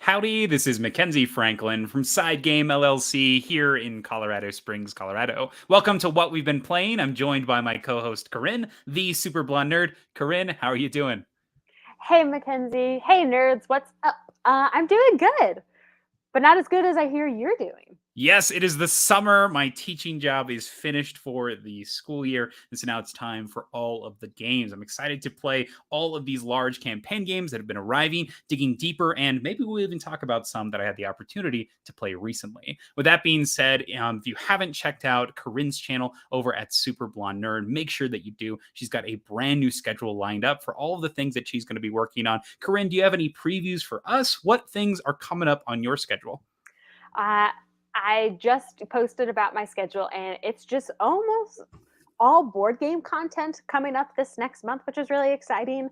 Howdy, this is Mackenzie Franklin from SideGame LLC here in Colorado Springs, Colorado. Welcome to What We've Been Playing. I'm joined by my co-host Corinn, the super blonde nerd. Corinn, how are you doing? Hey, Mackenzie. Hey, nerds. What's up? I'm doing good, but not as good as I hear you're doing. Yes, it is the summer. My teaching job is finished for the school year, and so now it's time for all of the games. I'm excited to play all of these large campaign games that have been arriving, digging deeper, and maybe we'll even talk about some that I had the opportunity to play recently. With that being said, if you haven't checked out Corinn's channel over at Super Blonde Nerd, make sure that you do. She's got a brand new schedule lined up for all of the things that she's going to be working on. Corinn, do you have any previews for us? What things are coming up on your schedule? I just posted about my schedule, and it's just almost all board game content coming up this next month, which is really exciting.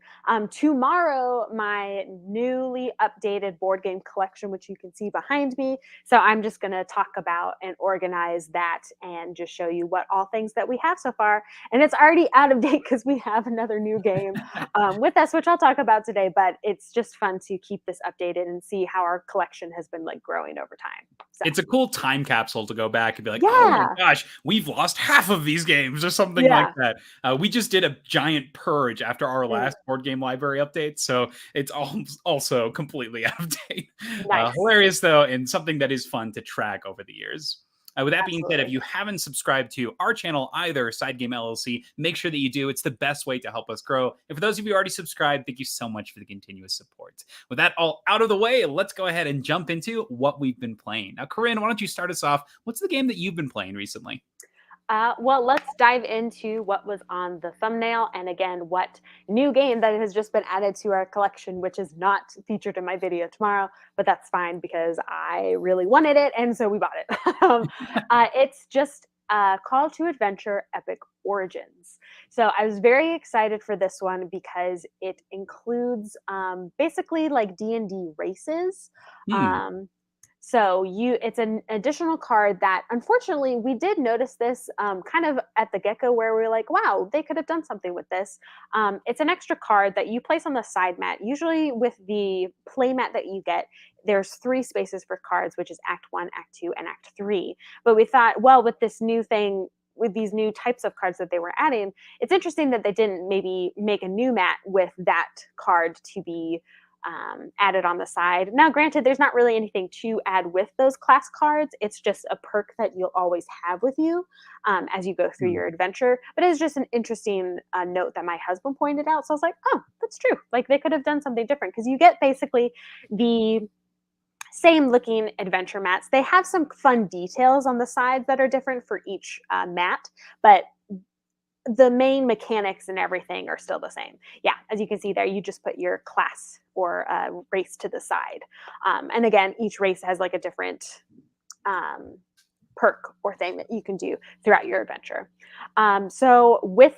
Tomorrow, my newly updated board game collection, which you can see behind me. So I'm just going to talk about and organize that and just show you what all things that we have so far. And it's already out of date because we have another new game with us, which I'll talk about today. But it's just fun to keep this updated and see how our collection has been like growing over time. So. It's a cool time capsule to go back and be like, oh my Yeah. gosh, we've lost half of these games or something like that. We just did a giant purge after our last board game library update, so it's also completely out of date. Nice. Hilarious, though, and something that is fun to track over the years. With that being said, if you haven't subscribed to our channel either, SideGame LLC, make sure that you do. It's the best way to help us grow. And for those of you who already subscribed, thank you so much for the continuous support. With that all out of the way, let's go ahead and jump into what we've been playing. Now, Corinn, why don't you start us off? What's the game that you've been playing recently? Well, let's dive into what was on the thumbnail, and again, what new game that has just been added to our collection, which is not featured in my video tomorrow, but that's fine because I really wanted it, and so we bought it. It's just Call to Adventure Epic Origins. So I was very excited for this one because it includes basically like D&D races. So it's an additional card that, unfortunately, we did notice this kind of at the get-go where we were like, wow, they could have done something with this. It's an extra card that you place on the side mat. Usually with the play mat that you get, there's 3 spaces for cards, which is Act 1, Act 2, and Act 3. But we thought, well, with this new thing, with these new types of cards that they were adding, it's interesting that they didn't maybe make a new mat with that card to be added on the side. Now, granted, there's not really anything to add with those class cards. It's just a perk that you'll always have with you as you go through your adventure. But it's just an interesting note that my husband pointed out. So I was like, oh, that's true. Like they could have done something different because you get basically the same looking adventure mats. They have some fun details on the sides that are different for each mat, but the main mechanics and everything are still the same. Yeah, as you can see there, you just put your class or race to the side. And again, each race has like a different perk or thing that you can do throughout your adventure. So with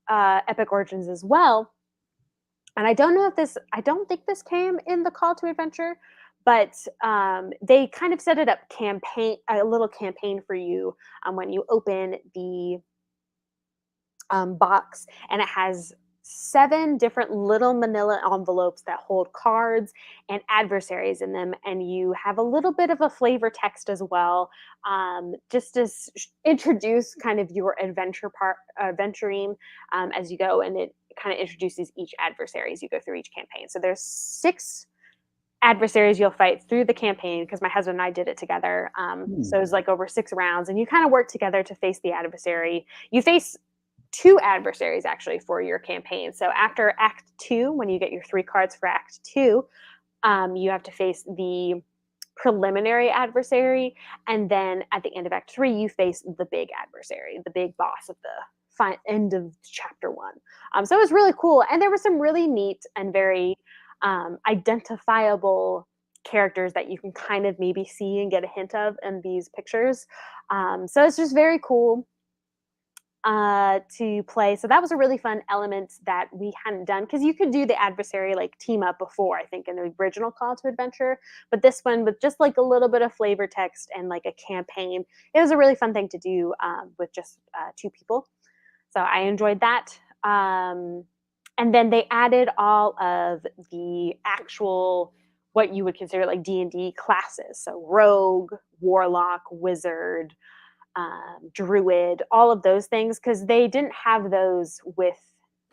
Epic Origins as well, and I don't think this came in the Call to Adventure, but they kind of set it up a little campaign for you when you open the box, and it has 7 different little manila envelopes that hold cards and adversaries in them, and you have a little bit of a flavor text as well, just to introduce kind of your adventuring as you go, and it kind of introduces each adversary as you go through each campaign. So there's 6 adversaries you'll fight through the campaign because my husband and I did it together. So it was like over 6 rounds, and you kind of work together to face the adversary. You face 2 adversaries actually for your campaign. So after Act 2, when you get your 3 cards for Act 2, you have to face the preliminary adversary, and then at the end of Act 3, you face the big adversary, the big boss of the end of Chapter 1. So it was really cool, and there were some really neat and very identifiable characters that you can kind of maybe see and get a hint of in these pictures. So it's just very cool to play. So that was a really fun element that we hadn't done, because you could do the adversary like team up before, I think, in the original Call to Adventure, but this one with just like a little bit of flavor text and like a campaign, it was a really fun thing to do with just 2 people. So I enjoyed that. And then they added all of the actual what you would consider like D&D classes. So rogue, warlock, wizard, druid, all of those things, because they didn't have those with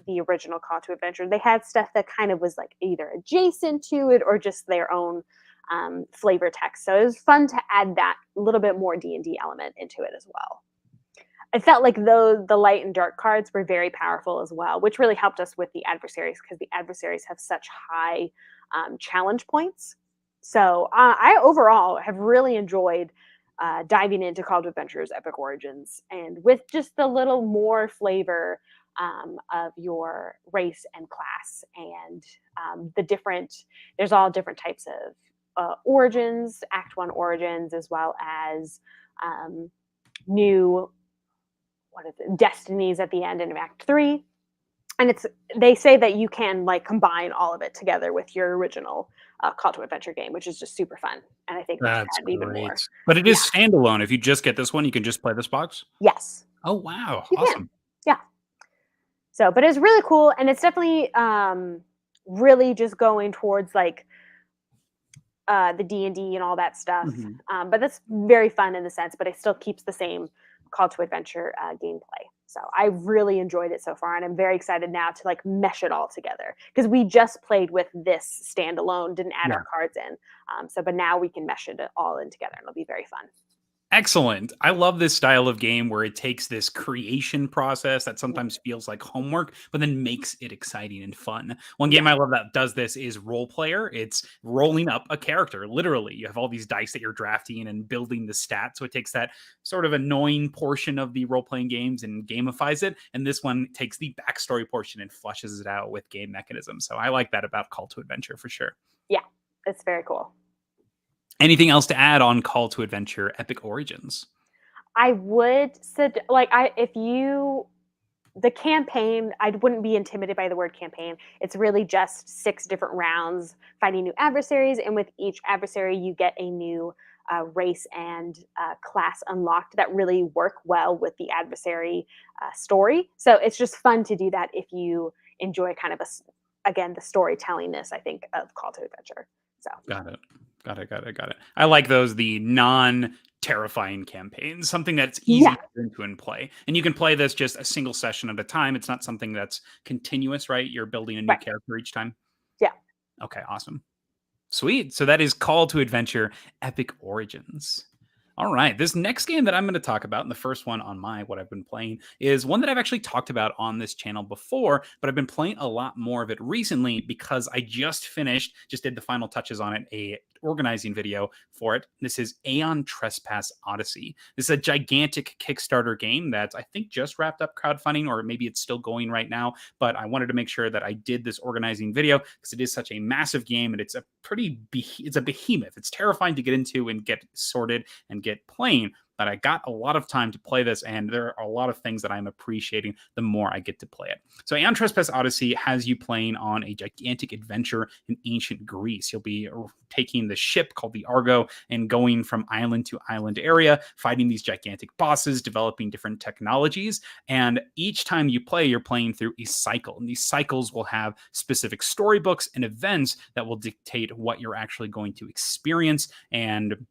the original Call to Adventure. They had stuff that kind of was like either adjacent to it or just their own flavor text. So it was fun to add that little bit more D&D element into it as well. I felt like the light and dark cards were very powerful as well, which really helped us with the adversaries, because the adversaries have such high challenge points. So I overall have really enjoyed diving into Call to Adventure's Epic Origins, and with just the little more flavor of your race and class, and there's all different types of origins, Act 1 origins, as well as new destinies at the end in Act 3. And they say that you can like combine all of it together with your original Call to Adventure game, which is just super fun. And I think That's add even more. great. But it is standalone. If you just get this one, you can just play this box? Yes. Oh, wow. You Awesome. can. Yeah. So, but it's really cool. And it's definitely really just going towards like the D&D and all that stuff. Mm-hmm. But that's very fun in the sense, but it still keeps the same Call to Adventure gameplay. So I really enjoyed it so far, and I'm very excited now to like mesh it all together, because we just played with this standalone, didn't add our cards in. But now we can mesh it all in together, and it'll be very fun. Excellent. I love this style of game where it takes this creation process that sometimes feels like homework, but then makes it exciting and fun. One game I love that does this is Role Player. It's rolling up a character. Literally, you have all these dice that you're drafting and building the stats. So it takes that sort of annoying portion of the role-playing games and gamifies it. And this one takes the backstory portion and flushes it out with game mechanisms. So I like that about Call to Adventure for sure. Yeah, it's very cool. Anything else to add on Call to Adventure Epic Origins? I would say, the campaign, I wouldn't be intimidated by the word campaign. It's really just 6 different rounds fighting new adversaries, and with each adversary, you get a new race and class unlocked that really work well with the adversary story. So it's just fun to do that if you enjoy kind of the storytellingness, I think, of Call to Adventure. So Got it. I like those, the non-terrifying campaigns, something that's easy to get into and play. And you can play this just a single session at a time. It's not something that's continuous, right? You're building a new character each time. Yeah. Okay, awesome. Sweet. So that is Call to Adventure Epic Origins. All right. This next game that I'm going to talk about, and the first one on what I've been playing, is one that I've actually talked about on this channel before, but I've been playing a lot more of it recently because I just did the final touches on it, a organizing video for it. This is Aeon Trespass Odyssey. This is a gigantic Kickstarter game that I think just wrapped up crowdfunding, or maybe it's still going right now, but I wanted to make sure that I did this organizing video because it is such a massive game, and it's a behemoth. It's terrifying to get into and get sorted and get playing, but I got a lot of time to play this, and there are a lot of things that I'm appreciating the more I get to play it. So Aeon Trespass Odyssey has you playing on a gigantic adventure in ancient Greece. You'll be taking the ship called the Argo and going from island to island area, fighting these gigantic bosses, developing different technologies. And each time you play, you're playing through a cycle. And these cycles will have specific storybooks and events that will dictate what you're actually going to experience and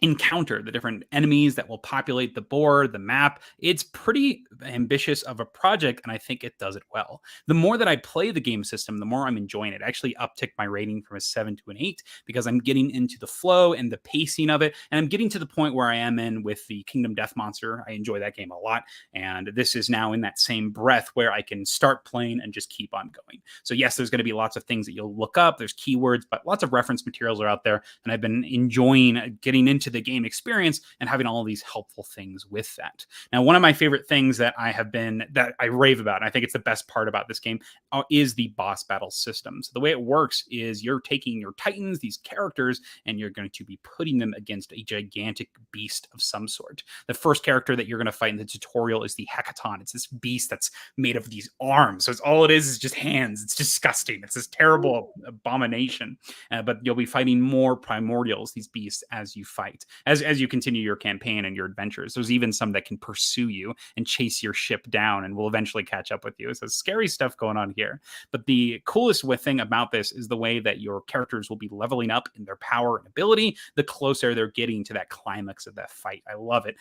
encounter, the different enemies that will populate the board, the map. It's pretty ambitious of a project, and I think it does it well. The more that I play the game system, the more I'm enjoying it. I actually upticked my rating from a 7 to an 8 because I'm getting into the flow and the pacing of it, and I'm getting to the point where I am in with the Kingdom Death Monster. I enjoy that game a lot, and this is now in that same breath where I can start playing and just keep on going. So yes, there's going to be lots of things that you'll look up. There's keywords, but lots of reference materials are out there, and I've been enjoying getting into the game experience and having all of these helpful things with that. Now, one of my favorite things that I rave about, and I think it's the best part about this game, is the boss battle system. So the way it works is you're taking your titans, these characters, and you're going to be putting them against a gigantic beast of some sort. The first character that you're going to fight in the tutorial is the Hecaton. It's this beast that's made of these arms. So all it is just hands. It's disgusting. It's this terrible abomination. But you'll be fighting more primordials, these beasts, as you fight. fight. As you continue your campaign and your adventures, there's even some that can pursue you and chase your ship down and will eventually catch up with you. So scary stuff going on here. But the coolest thing about this is the way that your characters will be leveling up in their power and ability the closer they're getting to that climax of that fight. I love it.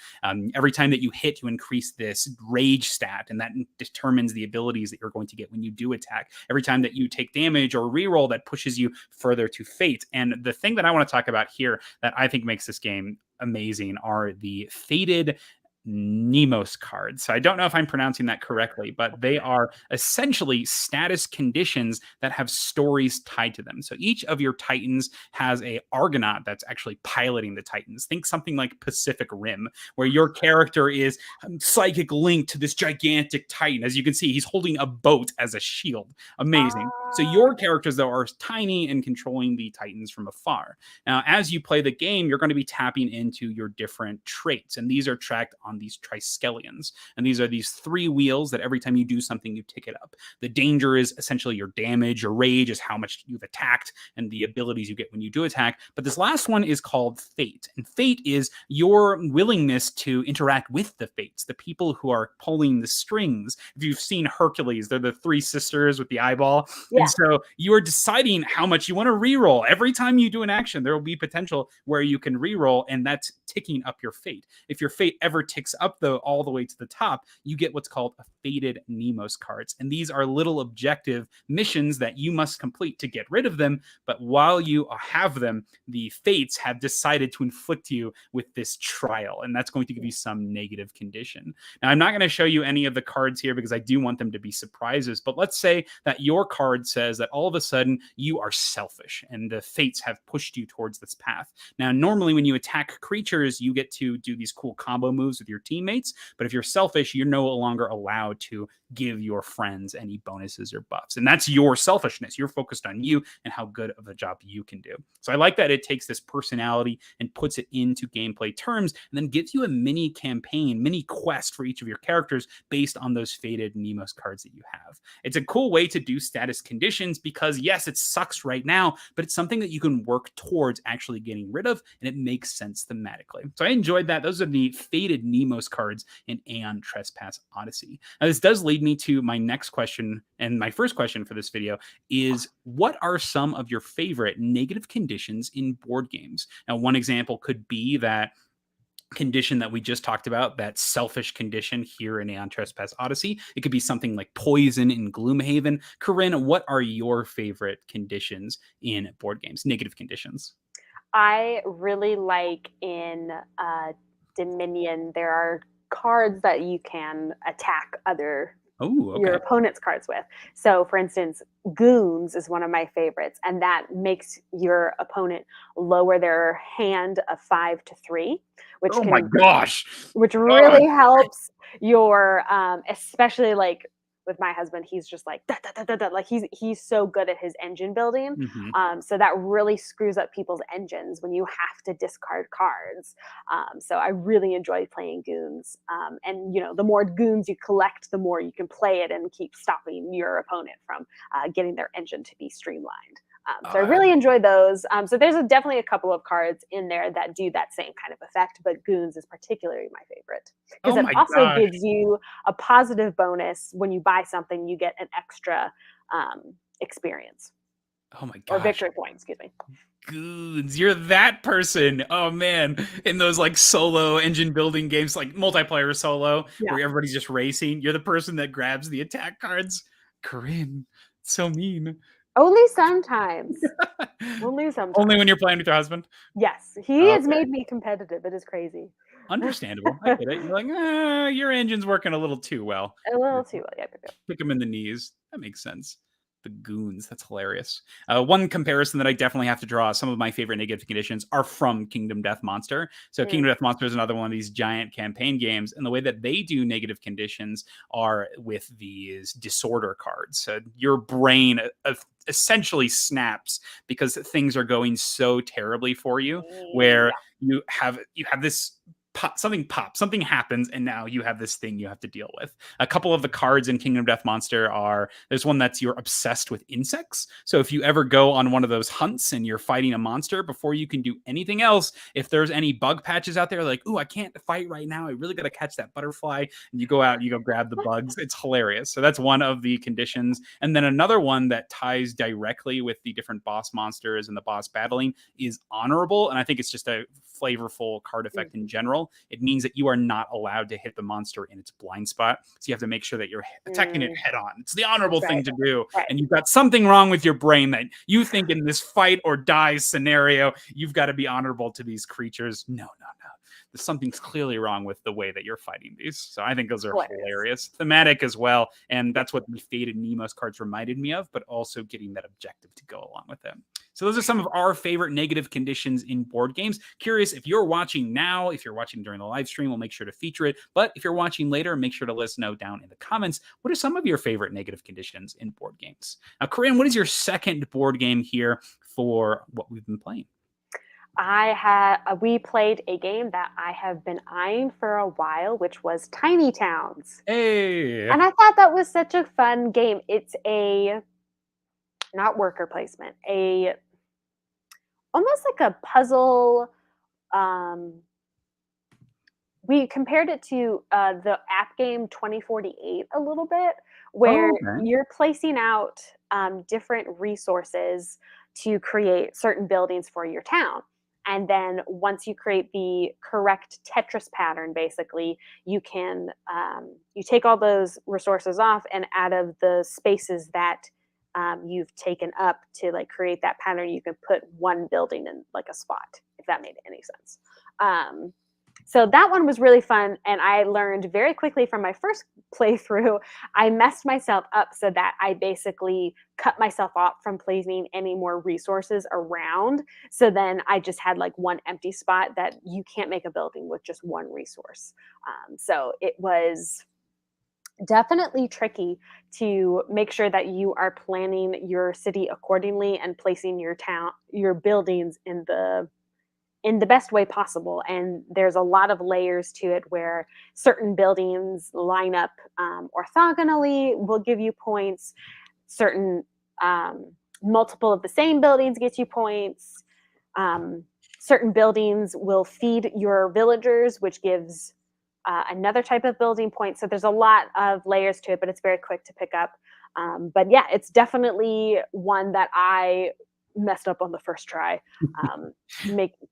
Every time that you hit, you increase this rage stat, and that determines the abilities that you're going to get when you do attack. Every time that you take damage or reroll, that pushes you further to fate. And the thing that I want to talk about here that I think makes this game amazing are the fated Nemos cards. So I don't know if I'm pronouncing that correctly, but they are essentially status conditions that have stories tied to them. So each of your Titans has a Argonaut that's actually piloting the Titans. Think something like Pacific Rim, where your character is psychic linked to this gigantic Titan. As you can see, he's holding a boat as a shield. Amazing. So your characters, though, are tiny and controlling the Titans from afar. Now, as you play the game, you're going to be tapping into your different traits, and these are tracked on these triskelions. And these are these 3 wheels that every time you do something, you tick it up. The danger is essentially your damage. Your rage is how much you've attacked and the abilities you get when you do attack. But this last one is called fate. And fate is your willingness to interact with the fates, the people who are pulling the strings. If you've seen Hercules, they're the 3 sisters with the eyeball. Yeah. And so you are deciding how much you want to reroll. Every time you do an action, there will be potential where you can reroll, and that's ticking up your fate. If your fate ever ticks up, though, all the way to the top, you get what's called a fated Nemos cards. And these are little objective missions that you must complete to get rid of them. But while you have them, the fates have decided to inflict you with this trial, and that's going to give you some negative condition. Now, I'm not going to show you any of the cards here because I do want them to be surprises, but let's say that your card says that all of a sudden you are selfish and the fates have pushed you towards this path. Now, normally when you attack creatures, you get to do these cool combo moves with your teammates, but if you're selfish, you're no longer allowed to give your friends any bonuses or buffs. And that's your selfishness. You're focused on you and how good of a job you can do. So I like that it takes this personality and puts it into gameplay terms and then gives you a mini campaign, mini quest for each of your characters based on those fated Nemos cards that you have. It's a cool way to do status conditions because, yes, it sucks right now, but it's something that you can work towards actually getting rid of, and it makes sense thematically. So I enjoyed that. Those are the fated Nemos cards in Aeon, Trespass, Odyssey. Now, this does lead me to my next question, and my first question for this video is, what are some of your favorite negative conditions in board games? Now, one example could be that condition that we just talked about, that selfish condition here in Aeon, Trespass, Odyssey. It could be something like poison in Gloomhaven. Corinn, what are your favorite conditions in board games, negative conditions? I really like in Dominion, there are cards that you can attack your opponent's cards with. So for instance, Goons is one of my favorites, and that makes your opponent lower their hand of 5 to 3, which my gosh, which really helps your especially like with my husband, he's just like da, da, da, da, da. Like he's so good at his engine building. So that really screws up people's engines when you have to discard cards. So I really enjoy playing Goons. And you know, the more Goons you collect, the more you can play it and keep stopping your opponent from getting their engine to be streamlined. So I really enjoy those. So there's definitely a couple of cards in there that do that same kind of effect, but Goons is particularly my favorite because it also gives you a positive bonus when you buy something. You get an extra experience. Oh my gosh. Or victory point, excuse me. Goons, you're that person. Oh man, in those like solo engine building games, like multiplayer solo, where everybody's just racing, you're the person that grabs the attack cards. Corinn, so mean. Only sometimes. Only sometimes. Only when you're playing with your husband? Yes. He has made me competitive. It is crazy. Understandable. I get it. You're like, your engine's working a little too well. A little too well, yeah. Kick him in the knees. That makes sense. The Goons, that's hilarious. One comparison that I definitely have to draw, some of my favorite negative conditions are from Kingdom Death Monster. So Kingdom Death Monster is another one of these giant campaign games, and the way that they do negative conditions are with these disorder cards. So your brain essentially snaps because things are going so terribly for you, where you have this something happens, and now you have this thing you have to deal with. A couple of the cards in Kingdom Death Monster there's one that's you're obsessed with insects. So if you ever go on one of those hunts and you're fighting a monster, before you can do anything else, if there's any bug patches out there, like, ooh, I can't fight right now, I really got to catch that butterfly, and you go out and you go grab the bugs. It's hilarious. So that's one of the conditions. And then another one that ties directly with the different boss monsters and the boss battling is honorable. And I think it's just a flavorful card effect in general. It means that you are not allowed to hit the monster in its blind spot. So you have to make sure that you're attacking it head on. It's the honorable thing to do. Right. And you've got something wrong with your brain that you think in this fight or die scenario, you've got to be honorable to these creatures. No. Something's clearly wrong with the way that you're fighting these. So I think those are hilarious. Thematic as well. And that's what the Faded Nemo's cards reminded me of, but also getting that objective to go along with them. So those are some of our favorite negative conditions in board games. Curious if you're watching now, if you're watching during the live stream, we'll make sure to feature it. But if you're watching later, make sure to let us know down in the comments, what are some of your favorite negative conditions in board games? Now, Corinn, what is your second board game here for what we've been playing? We played a game that I have been eyeing for a while, which was Tiny Towns. Hey! And I thought that was such a fun game. It's not worker placement, almost like a puzzle. We compared it to the app game 2048 a little bit, where you're placing out different resources to create certain buildings for your town. And then once you create the correct Tetris pattern, basically, you can you take all those resources off, and out of the spaces that you've taken up to like create that pattern, you can put one building in like a spot, if that made any sense. So that one was really fun, and I learned very quickly from my first playthrough. I messed myself up so that I basically cut myself off from placing any more resources around. So then I just had like one empty spot that you can't make a building with just one resource. So it was definitely tricky to make sure that you are planning your city accordingly and placing your buildings in the best way possible. And there's a lot of layers to it, where certain buildings line up orthogonally will give you points. Certain multiple of the same buildings get you points. Certain buildings will feed your villagers, which gives another type of building points. So there's a lot of layers to it, but it's very quick to pick up. But yeah, it's definitely one that I messed up on the first try,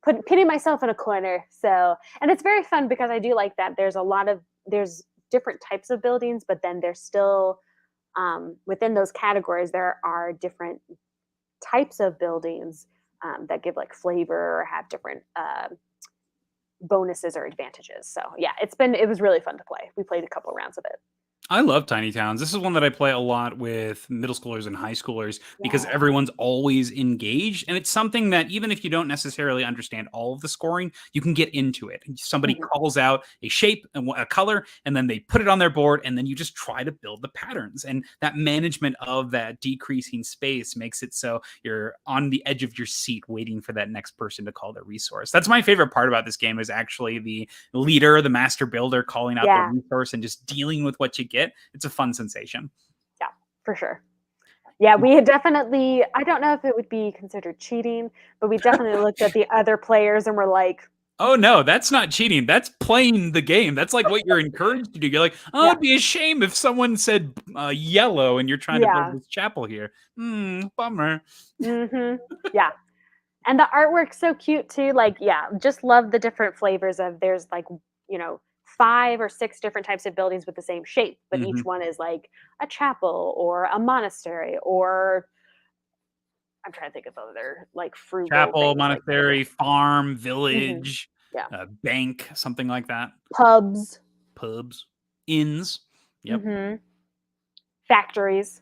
putting myself in a corner. So, and it's very fun because I do like that there's different types of buildings, but then there's still within those categories there are different types of buildings that give like flavor or have different bonuses or advantages. So yeah, it was really fun to play. We played a couple of rounds of it. I love Tiny Towns. This is one that I play a lot with middle schoolers and high schoolers because everyone's always engaged. And it's something that even if you don't necessarily understand all of the scoring, you can get into it. Somebody calls out a shape and a color, and then they put it on their board, and then you just try to build the patterns. And that management of that decreasing space makes it so you're on the edge of your seat waiting for that next person to call their resource. That's my favorite part about this game, is actually the leader, the master builder, calling out the resource and just dealing with what you get. It's a fun sensation. Yeah, for sure. Yeah, we had definitely, I don't know if it would be considered cheating, but we definitely looked at the other players and were like, oh no, that's not cheating. That's playing the game. That's like what you're encouraged to do. You're like, oh, it'd be a shame if someone said yellow and you're trying to build this chapel here. Bummer. Yeah. And the artwork's so cute too. Like, just love the different flavors of, there's like, 5 or 6 different types of buildings with the same shape, but each one is like a chapel or a monastery, or I'm trying to think of other like frugal chapel, things, monastery, like farm, village, bank, something like that. Pubs, inns, factories.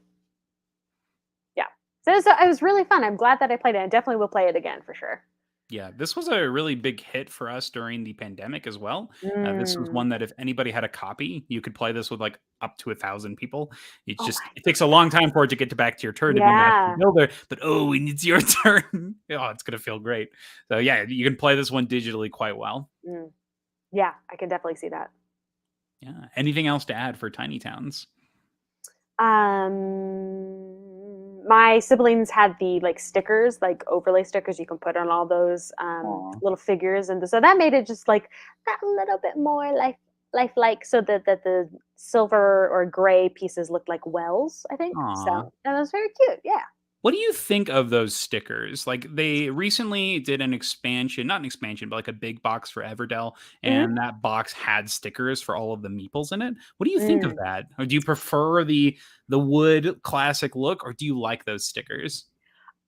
Yeah, so it was really fun. I'm glad that I played it. I definitely will play it again for sure. Yeah, this was a really big hit for us during the pandemic as well. This was one that if anybody had a copy, you could play this with like up to 1,000 people. It's it takes a long time for it to get back to your turn to be master builder, but when it's your turn, it's gonna feel great. So yeah, you can play this one digitally quite well. Yeah, I can definitely see that. Yeah. Anything else to add for tiny towns? My siblings had the like stickers, like overlay stickers you can put on all those Aw. little figures, and so that made it just like that little bit more lifelike, so that the silver or gray pieces looked like wells. I think Aw. so. That was very cute. Yeah. What do you think of those stickers? Like, they recently did an expansion, not an expansion, but like a big box for Everdell, Hmm. and that box had stickers for all of the meeples in it. What do you think of Mm. that? Or do you prefer the wood classic look, or do you like those stickers?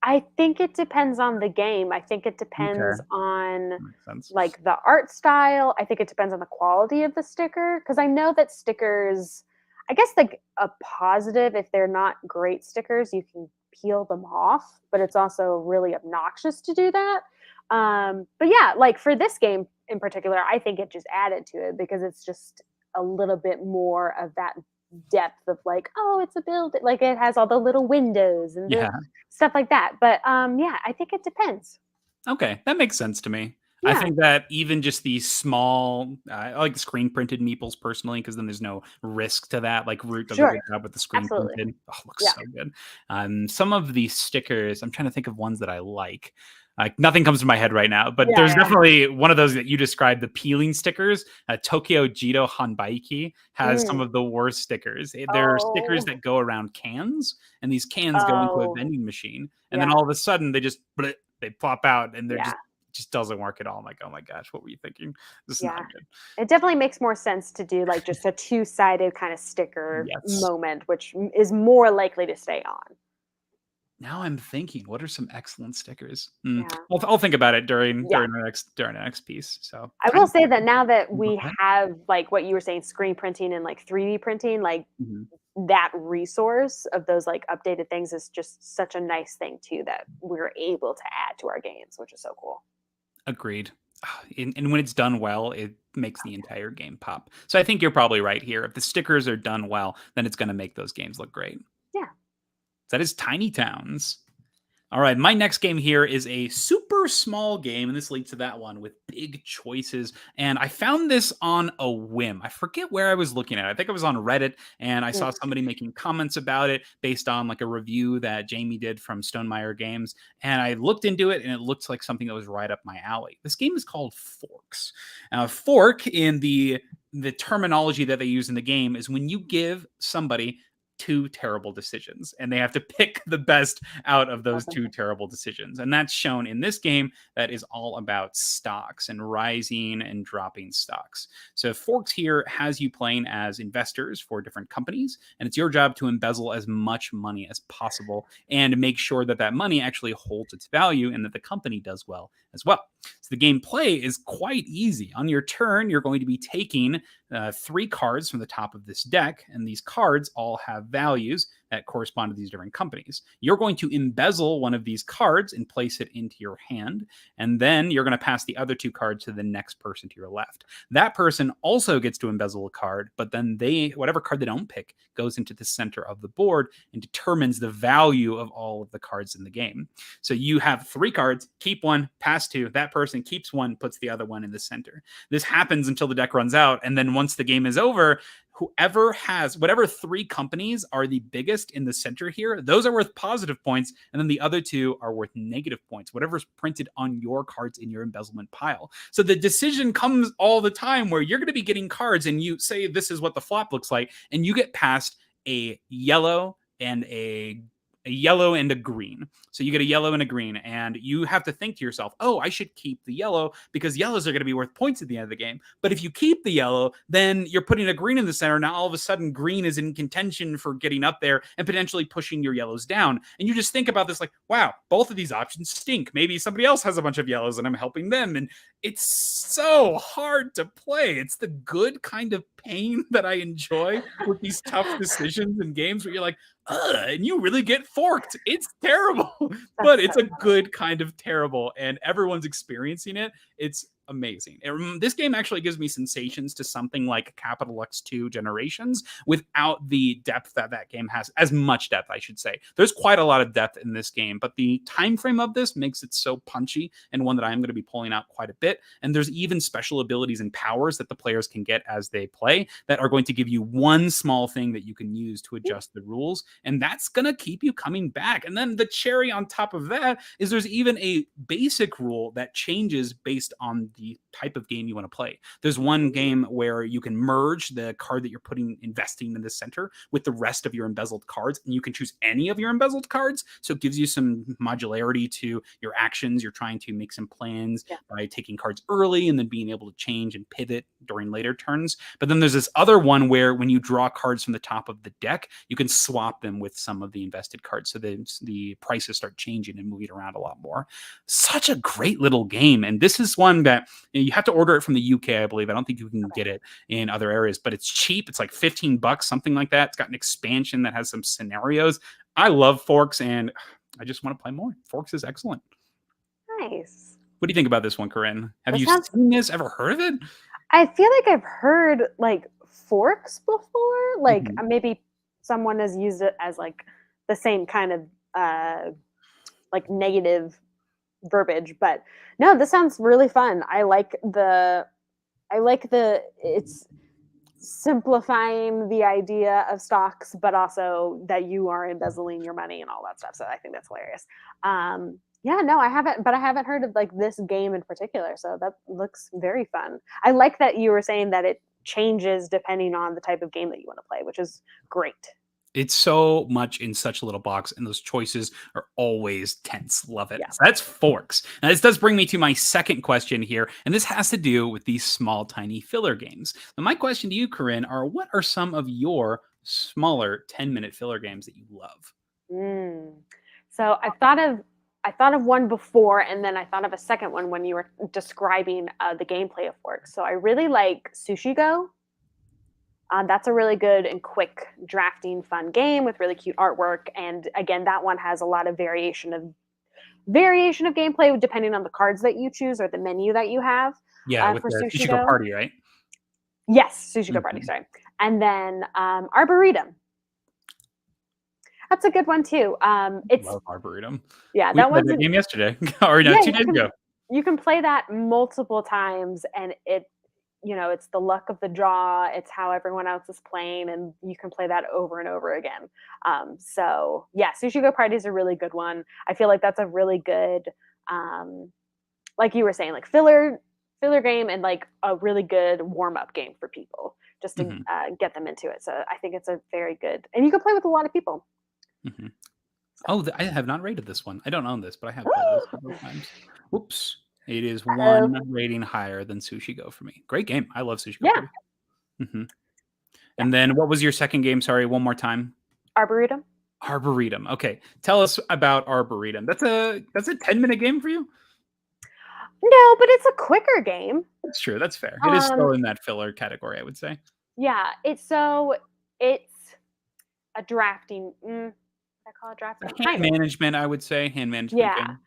I think it depends on the game. I think it Okay, depends on makes sense. like the art style. I think it depends on the quality of the sticker because I know that stickers, I guess like a positive if they're not great stickers, you can peel them off, but it's also really obnoxious to do that. But yeah, like for this game in particular, I think it just added to it because it's just a little bit more of that depth of like, oh, it's a build, like it has all the little windows and the Yeah. stuff like that. But yeah, I think it depends. Okay, that makes sense to me. I Yeah, think that even just these small, I like screen printed meeples personally because then there's no risk to that. Like Root does a sure, good job with the screen absolutely. printed. Oh, looks Yeah. so good. Some of these stickers, I'm trying to think of ones that I like. Like nothing comes to my head right now, but Yeah, there's yeah. definitely one of those that you described, the peeling stickers. Tokyo Jito Hanbaiki has some Mm. of the worst stickers. They're stickers Oh, that go around cans, and these cans go into a oh, vending machine, and then yeah, all of a sudden they just they plop out, and they're yeah, just doesn't work at all. I'm like, oh my gosh, what were you thinking? This is not yeah. good. It definitely makes more sense to do like just a two-sided kind of sticker Yes. moment, which is more likely to stay on. Now I'm thinking, what are some excellent stickers? Yeah. I'll think about it Yeah. during our next piece. So I will tiny. say that now that Go we ahead. have like what you were saying, screen printing and like 3D printing, like Mhm. that resource of those like updated things is just such a nice thing too that we're able to add to our games, which is so cool. Agreed. And when it's done well, it makes the entire game pop. So I think you're probably right here. If the stickers are done well, then it's going to make those games look great. Yeah. That is Tiny Towns. All right, my next game here is a super small game, and this leads to that one with big choices. And I found this on a whim. I forget where I was looking at. I think I was on Reddit, and I saw Mm. somebody making comments about it based on like a review that Jamie did from Stonemeyer Games. And I looked into it, and it looked like something that was right up my alley. This game is called Forks. Now, fork in the terminology that they use in the game is when you give somebody two terrible decisions and they have to pick the best out of those two Awesome. terrible decisions. And that's shown in this game that is all about stocks and rising and dropping stocks. So Forks here has you playing as investors for different companies, and it's your job to embezzle as much money as possible and make sure that that money actually holds its value and that the company does well as well. So the gameplay is quite easy. On your turn, you're going to be taking three cards from the top of this deck, and these cards all have values that correspond to these different companies. You're going to embezzle one of these cards and place it into your hand, and then you're going to pass the other two cards to the next person to your left. That person also gets to embezzle a card, but then whatever card they don't pick goes into the center of the board and determines the value of all of the cards in the game. So you have three cards, keep one, pass two. That person keeps one, puts the other one in the center. This happens until the deck runs out, and then once the game is over, whoever has whatever three companies are the biggest in the center here, those are worth positive points, and then the other two are worth negative points, whatever's printed on your cards in your embezzlement pile. So the decision comes all the time where you're going to be getting cards and you say this is what the flop looks like, and you get past a yellow and a yellow and a green. So you get a yellow and a green, and you have to think to yourself, oh, I should keep the yellow because yellows are going to be worth points at the end of the game. But if you keep the yellow, then you're putting a green in the center. Now all of a sudden green is in contention for getting up there and potentially pushing your yellows down. And you just think about this like, wow, both of these options stink. Maybe somebody else has a bunch of yellows and I'm helping them. And it's so hard to play. It's the good kind of pain that I enjoy with these tough decisions in games where you're like, and you really get forked. It's terrible, but That's so it's a funny. good kind of terrible, and everyone's experiencing it. It's amazing. This game actually gives me sensations to something like Capital X2 Generations without the depth that game has. As much depth, I should say. There's quite a lot of depth in this game, but the time frame of this makes it so punchy, and one that I'm going to be pulling out quite a bit. And there's even special abilities and powers that the players can get as they play that are going to give you one small thing that you can use to adjust the rules, and that's going to keep you coming back. And then the cherry on top of that is there's even a basic rule that changes based on the type of game you want to play. There's one game where you can merge the card that you're investing in the center with the rest of your embezzled cards, and you can choose any of your embezzled cards. So it gives you some modularity to your actions. You're trying to make some plans by taking cards early and then being able to change and pivot during later turns. But then there's this other one where when you draw cards from the top of the deck, you can swap them with some of the invested cards. So the prices start changing and moving around a lot more. Such a great little game. And this is one that you have to order it from the UK, I believe. I don't think you can get it in other areas, but it's cheap. It's like $15, something like that. It's got an expansion that has some scenarios. I love Forks, and I just want to play more. Forks is excellent. Nice. What do you think about this one, Corinn? Have you seen this? Ever heard of it? I feel like I've heard like Forks before. Like maybe someone has used it as like the same kind of like negative verbiage, but no, this sounds really fun. I like it's simplifying the idea of stocks, but also that you are embezzling your money and all that stuff. So I think that's hilarious. Yeah, no, I haven't heard of like this game in particular. So that looks very fun. I like that you were saying that it changes depending on the type of game that you want to play, which is great. It's so much in such a little box, and those choices are always tense. Love it. Yeah. So that's Forks. Now, this does bring me to my second question here, and this has to do with these small, tiny filler games. Now, my question to you, Corinn, are what are some of your smaller 10-minute filler games that you love? So I thought of one before, and then I thought of a second one when you were describing the gameplay of Forks. So I really like Sushi Go. That's a really good and quick drafting fun game with really cute artwork. And again, that one has a lot of variation of gameplay depending on the cards that you choose or the menu that you have. Yeah, with for the Sushi Go Go Party, right? Yes, Sushi Go Party, sorry. And then Arboretum. That's a good one too. It's love Arboretum. Yeah, we that played one's that game yesterday, or no, 2 days ago. You can play that multiple times, and it's the luck of the draw. It's how everyone else is playing, and you can play that over and over again. So yeah, Sushi Go Party is a really good one. I feel like that's a really good, like you were saying, like filler game, and like a really good warm up game for people just to get them into it. So I think it's a very good, and you can play with a lot of people. Oh, I have not rated this one. I don't own this, but I have played this several times. Whoops. It is one rating higher than Sushi Go for me. Great game. I love Sushi Go. Yeah. And then what was your second game? Sorry, one more time. Arboretum. Arboretum. Okay. Tell us about Arboretum. That's a 10-minute game for you? No, but it's a quicker game. That's true. That's fair. It is still in that filler category, I would say. Yeah. It's a drafting. I call it drafting. Hand management, I would say. Hand management game.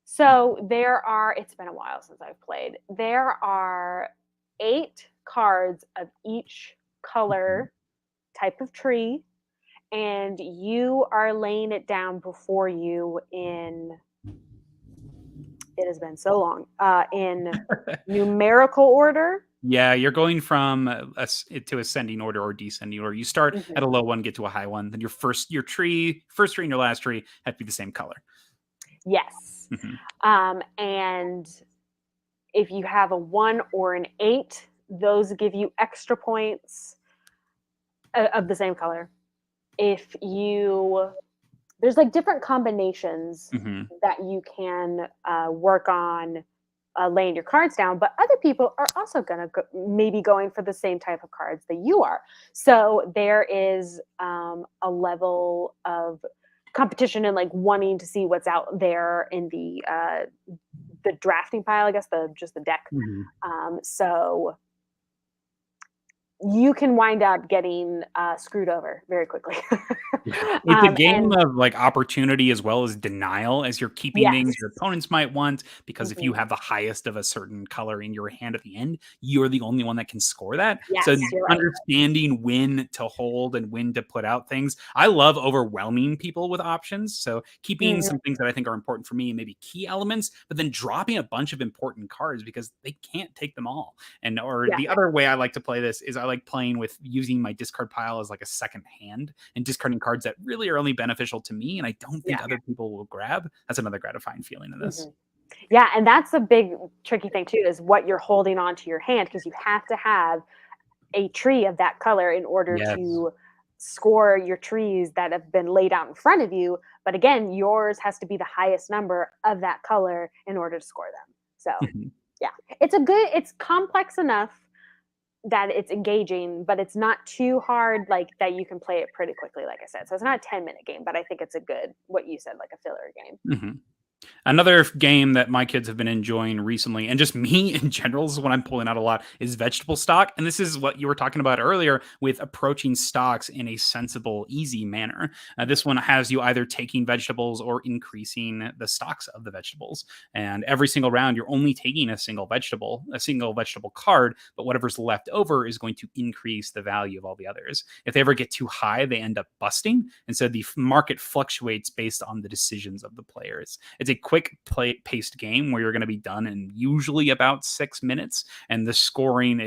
So it's been a while since I've played. There are 8 cards of each color type of tree, and you are laying it down before you in, it has been so long, in numerical order. Yeah, you're going from to ascending order or descending order. You start at a low one, get to a high one. Then your first tree and your last tree have to be the same color. Yes. And if you have a 1 or an 8, those give you extra points of the same color. There's like different combinations that you can work on laying your cards down, but other people are also going to maybe going for the same type of cards that you are. So there is a level of competition and like wanting to see what's out there in the drafting pile, I guess, just the deck. So you can wind up getting screwed over very quickly. Yeah. It's a game And of like opportunity as well as denial, as you're keeping things yes. your opponents might want, because if you Mhm. have the highest of a certain color in your hand at the end, you're the only one that can score that. So Yes, you're right. understanding when to hold and when to put out things. I love overwhelming people with options. So keeping Mhm. some things that I think are important for me, maybe key elements, but then dropping a bunch of important cards because they can't take them all. And or Yeah. the other way I like to play this is I like playing with using my discard pile as like a second hand and discarding cards that really are only beneficial to me and I don't think Yeah. other people will grab. That's another gratifying feeling in this. Mhm. Yeah, and that's a big tricky thing too, is what you're holding on to your hand, because you have to have a tree of that color in order Yes. to score your trees that have been laid out in front of you. But again, yours has to be the highest number of that color in order to score them. So Mhm. yeah, it's complex enough that it's engaging, but it's not too hard, like that you can play it pretty quickly, like I said. So it's not a 10-minute game, but I think it's a good, what you said, like a filler game. Mhm. Another game that my kids have been enjoying recently, and just me in general, is what I'm pulling out a lot, is vegetable stock. And this is what you were talking about earlier with approaching stocks in a sensible, easy manner. This one has you either taking vegetables or increasing the stocks of the vegetables. And every single round, you're only taking a single vegetable card, but whatever's left over is going to increase the value of all the others. If they ever get too high, they end up busting. And so the market fluctuates based on the decisions of the players. It's a quick paced game where you're going to be done in usually about 6 minutes, and the scoring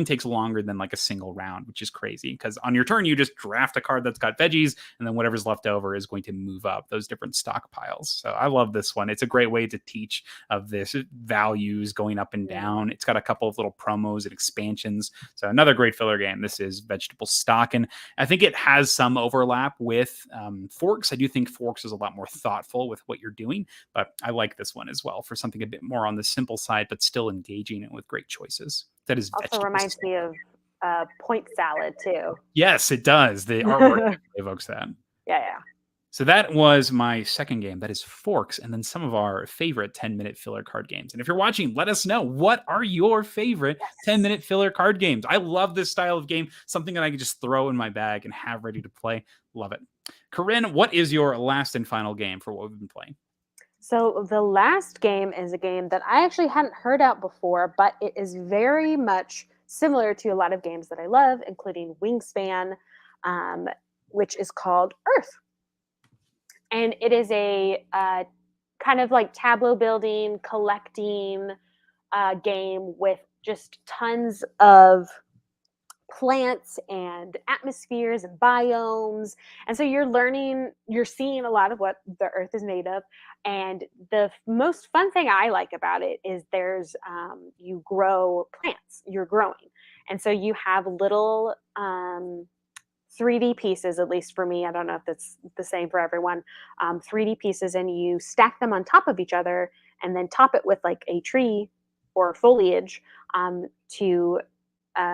takes longer than like a single round, which is crazy because on your turn you just draft a card that's got veggies, and then whatever's left over is going to move up those different stockpiles. So I love this one. It's a great way to teach of this values going up and Yeah. down. It's got a couple of little promos and expansions. So another great filler game. This is Vegetable Stock, and I think it has some overlap with Forks. I do think Forks is a lot more thoughtful with what you're doing, but I like this one as well for something a bit more on the simple side, but still engaging and with great choices. That is Also Vegetable reminds Stock. me of point salad too. Yes, it does. The artwork evokes that. Yeah. So that was my second game. That is Forks, and then some of our favorite 10-minute filler card games. And if you're watching, let us know, what are your favorite Yes. 10-minute filler card games? I love this style of game, something that I can just throw in my bag and have ready to play. Love it. Corinn, what is your last and final game for what we've been playing? So the last game is a game that I actually hadn't heard out before, but it is very much similar to a lot of games that I love, including Wingspan, um, which is called Earth. And it is a kind of like tableau building, collecting game with just tons of plants and atmospheres and biomes. And so you're seeing a lot of what the earth is made of. And the most fun thing I like about it is you grow plants, you're growing. And so you have little 3D pieces, at least for me. I don't know if that's the same for everyone. 3D pieces, and you stack them on top of each other and then top it with like a tree or foliage to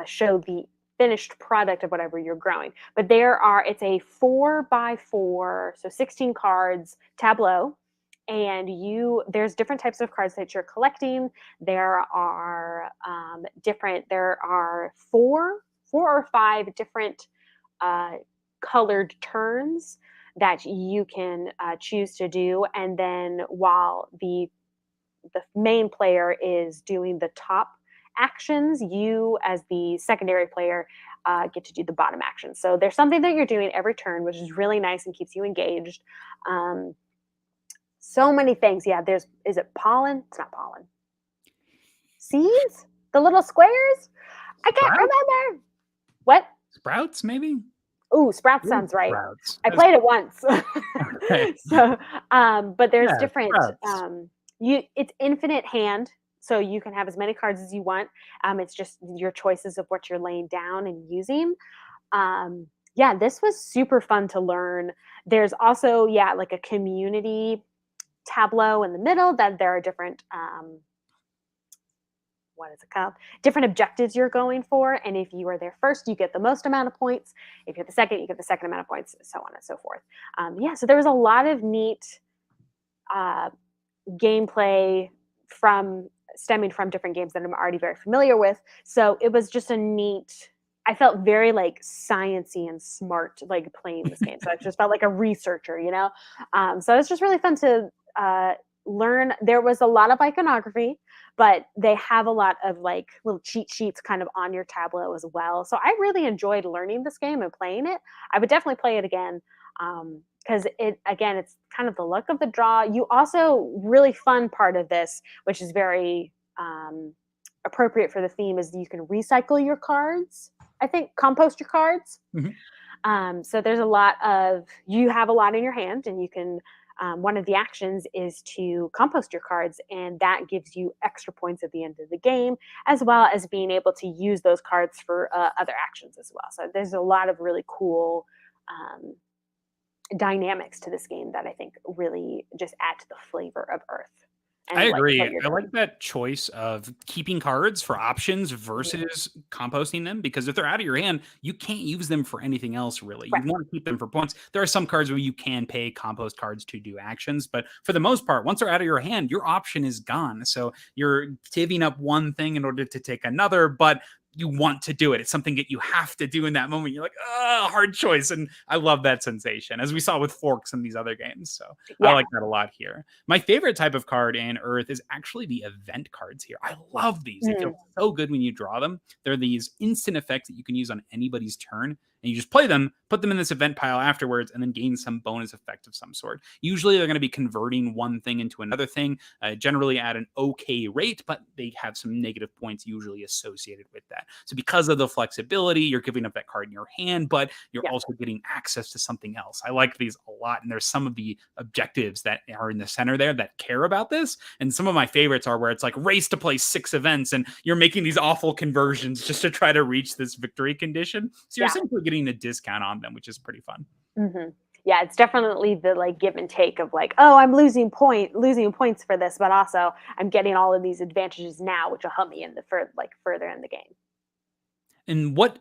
show the finished product of whatever you're growing. But it's a 4x4, so 16 cards tableau. And there's different types of cards that you're collecting. There are four or five different uh, colored turns that you can choose to do. And then while the main player is doing the top actions, you as the secondary player get to do the bottom actions. So there's something that you're doing every turn, which is really nice and keeps you engaged. So many things. Yeah, is it pollen? It's not pollen. Seeds? The little squares? I can't Sprouts? remember. What? Sprouts, maybe? Ooh, sprouts Ooh, sounds right. sprouts. I played it once. Okay. So, but there's Yeah, different. sprouts. It's infinite hand, so you can have as many cards as you want. It's just your choices of what you're laying down and using. Yeah, this was super fun to learn. There's also like a community tableau in the middle that there are different what is it called? Different objectives you're going for. And if you are there first, you get the most amount of points. If you're the second, you get the second amount of points, so on and so forth. So there was a lot of neat gameplay from stemming from different games that I'm already very familiar with. So it was just a neat. I felt very like sciencey and smart, like playing this game. So I just felt like a researcher, you know. So it was just really fun to learn. There was a lot of iconography, but they have a lot of like little cheat sheets kind of on your tableau as well. So I really enjoyed learning this game and playing it. I would definitely play it again. Because it's kind of the look of the draw. You also, really fun part of this, which is very appropriate for the theme, is you can recycle your cards. I think compost your cards. Mm-hmm. So there's you have a lot in your hand, and you can. One of the actions is to compost your cards, and that gives you extra points at the end of the game, as well as being able to use those cards for other actions as well. So there's a lot of really cool dynamics to this game that I think really just add to the flavor of Earth. And I agree. what you're I doing. like that choice of keeping cards for options versus composting them, because if they're out of your hand, you can't use them for anything else, really. Right. You want to keep them for points. There are some cards where you can pay compost cards to do actions, but for the most part, once they're out of your hand, your option is gone. So you're giving up one thing in order to take another, but you want to do it. It's something that you have to do in that moment. You're like, oh, hard choice. And I love that sensation, as we saw with forks in these other games. So I like that a lot here. My favorite type of card in Earth is actually the event cards here. I love these. They feel so good when you draw them. They're these instant effects that you can use on anybody's turn. And you just play them, put them in this event pile afterwards, and then gain some bonus effect of some sort. Usually they're going to be converting one thing into another thing, generally at an okay rate, but they have some negative points usually associated with that. So because of the flexibility, you're giving up that card in your hand, but you're also getting access to something else. I like these a lot. And there's some of the objectives that are in the center there that care about this. And some of my favorites are where it's like race to play 6 events, and you're making these awful conversions just to try to reach this victory condition. So you're essentially getting a discount on them, which is pretty fun. Mm-hmm. Yeah, it's definitely the like give and take of like, oh, I'm losing points for this, but also I'm getting all of these advantages now, which will help me in the further in the game. And what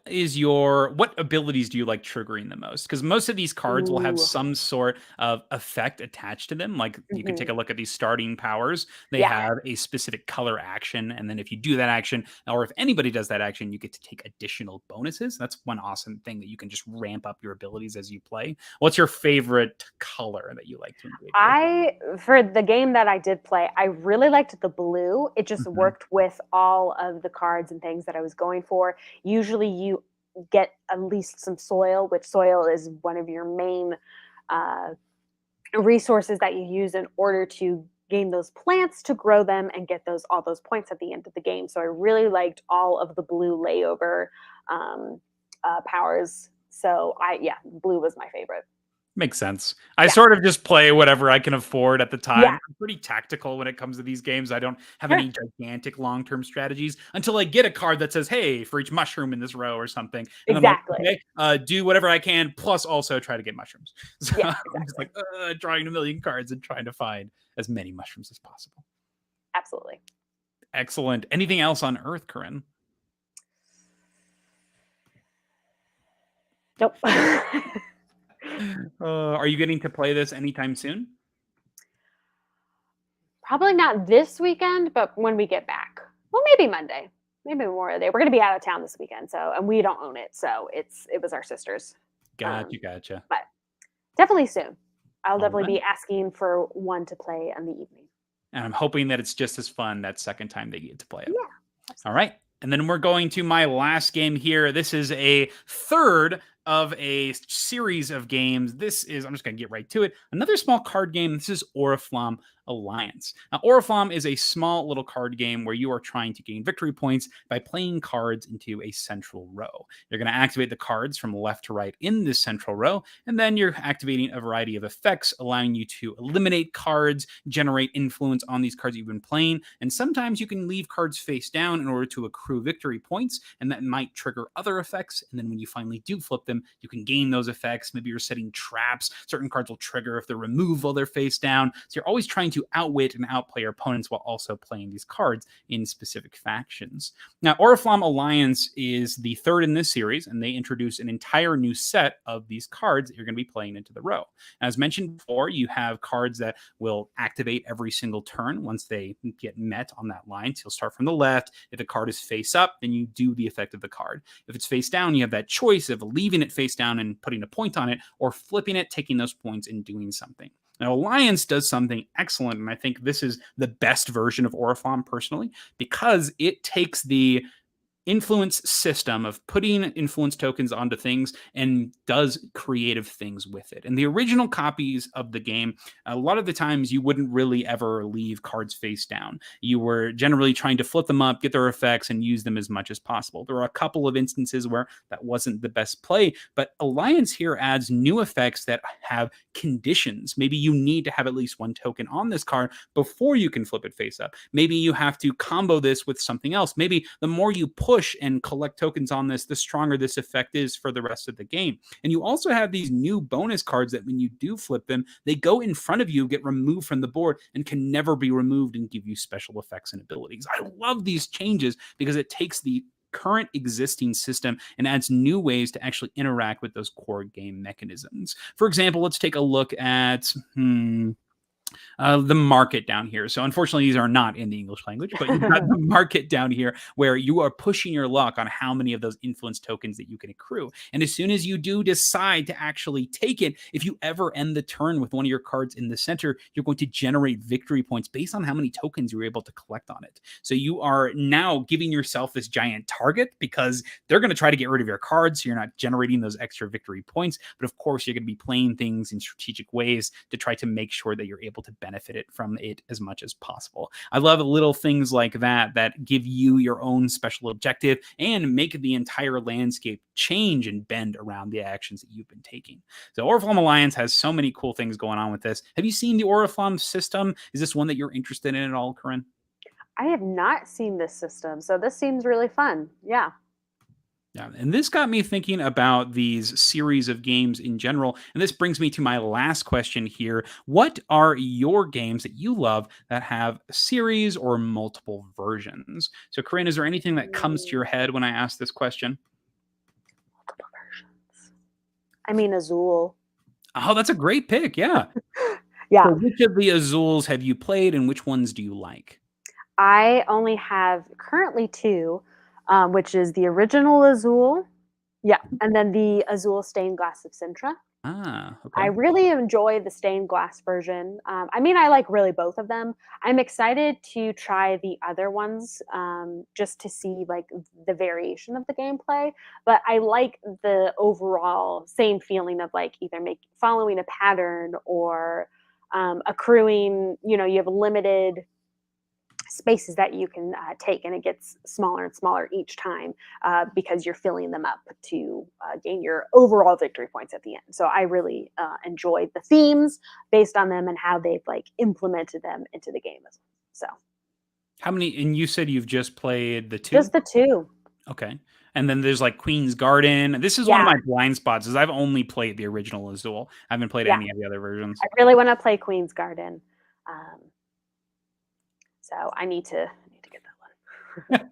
abilities do you like triggering the most? Because most of these cards will have some sort of effect attached to them. Like you can take a look at these starting powers. They have a specific color action. And then if you do that action, or if anybody does that action, you get to take additional bonuses. That's one awesome thing that you can just ramp up your abilities as you play. What's your favorite color that you like to engage with? For the game that I did play, I really liked the blue. It just worked with all of the cards and things that I was going for. Usually you get at least some soil, which soil is one of your main resources that you use in order to gain those plants to grow them and get all those points at the end of the game. So I really liked all of the blue layover powers. So blue was my favorite. Makes sense. I sort of just play whatever I can afford at the time. Yeah. I'm pretty tactical when it comes to these games. I don't have any gigantic long-term strategies until I get a card that says, hey, for each mushroom in this row or something. And Exactly. I'm like, okay, do whatever I can, plus also try to get mushrooms. So Exactly. I'm just like drawing a million cards and trying to find as many mushrooms as possible. Absolutely. Excellent. Anything else on Earth, Corinn? Nope. Are you getting to play this anytime soon? Probably not this weekend, but when we get back. Well, maybe Monday, maybe Memorial Day. We're going to be out of town this weekend, and we don't own it, so it was our sister's. Gotcha. But definitely soon. I'll definitely be asking for one to play in the evening. And I'm hoping that it's just as fun that second time they get to play it. Yeah. Absolutely. All right. And then we're going to my last game here. This is a third of a series of games. I'm just going to get right to it. Another small card game. This is Oriflamme Alliance. Now, Oriflamme is a small little card game where you are trying to gain victory points by playing cards into a central row. You're going to activate the cards from left to right in this central row, and then you're activating a variety of effects, allowing you to eliminate cards, generate influence on these cards you've been playing, and sometimes you can leave cards face down in order to accrue victory points, and that might trigger other effects, and then when you finally do flip them, them, you can gain those effects. Maybe you're setting traps. Certain cards will trigger if they're removed while they're face down. So you're always trying to outwit and outplay your opponents while also playing these cards in specific factions. Now, Oriflamme Alliance is the third in this series, and they introduce an entire new set of these cards that you're going to be playing into the row. As mentioned before, you have cards that will activate every single turn once they get met on that line. So you'll start from the left. If the card is face up, then you do the effect of the card. If it's face down, you have that choice of leaving it face down and putting a point on it, or flipping it, taking those points and doing something. Now, Alliance does something excellent, and I think this is the best version of Oriflamme personally, because it takes the influence system of putting influence tokens onto things and does creative things with it. And the original copies of the game, a lot of the times you wouldn't really ever leave cards face down. You were generally trying to flip them up, get their effects, and use them as much as possible. There are a couple of instances where that wasn't the best play, but Alliance here adds new effects that have conditions. Maybe you need to have at least one token on this card before you can flip it face up. Maybe you have to combo this with something else. Maybe the more you push and collect tokens on this, the stronger this effect is for the rest of the game. And you also have these new bonus cards that when you do flip them, they go in front of you, get removed from the board, and can never be removed and give you special effects and abilities. I love these changes because it takes the current existing system and adds new ways to actually interact with those core game mechanisms. For example, let's take a look at the market down here. So unfortunately, these are not in the English language, but you've got the market down here where you are pushing your luck on how many of those influence tokens that you can accrue. And as soon as you do decide to actually take it, if you ever end the turn with one of your cards in the center, you're going to generate victory points based on how many tokens you're able to collect on it. So you are now giving yourself this giant target because they're going to try to get rid of your cards, so you're not generating those extra victory points. But of course, you're going to be playing things in strategic ways to try to make sure that you're able to benefit it from it as much as possible. I love little things like that give you your own special objective and make the entire landscape change and bend around the actions that you've been taking. So Oriflamme Alliance has so many cool things going on with this. Have you seen the Oriflamme system? Is this one that you're interested in at all, Corinn? I have not seen this system, so this seems really fun. Yeah. Yeah, and this got me thinking about these series of games in general. And this brings me to my last question here. What are your games that you love that have a series or multiple versions? So, Corinn, is there anything that comes to your head when I ask this question? Multiple versions. I mean, Azul. Oh, that's a great pick. Yeah. Yeah. So which of the Azuls have you played and which ones do you like? I only have currently two, which is the original Azul. Yeah. And then the Azul stained glass of Sintra. Ah, I okay. really enjoy the stained glass version. I mean, I like really both of them. I'm excited to try the other ones just to see like the variation of the gameplay. But I like the overall same feeling of like either following a pattern or accruing. You know, you have limited spaces that you can take, and it gets smaller and smaller each time because you're filling them up to gain your overall victory points at the end. So I really enjoyed the themes based on them and how they've like implemented them into the game as well. So How many? And you said you've just played the two? just the two. Okay. And then there's like Queen's Garden. This is one of Yeah. my blind spots is I've only played the original Azul. I haven't played Yeah. any of the other versions. I really want to play Queen's Garden. So I need to get that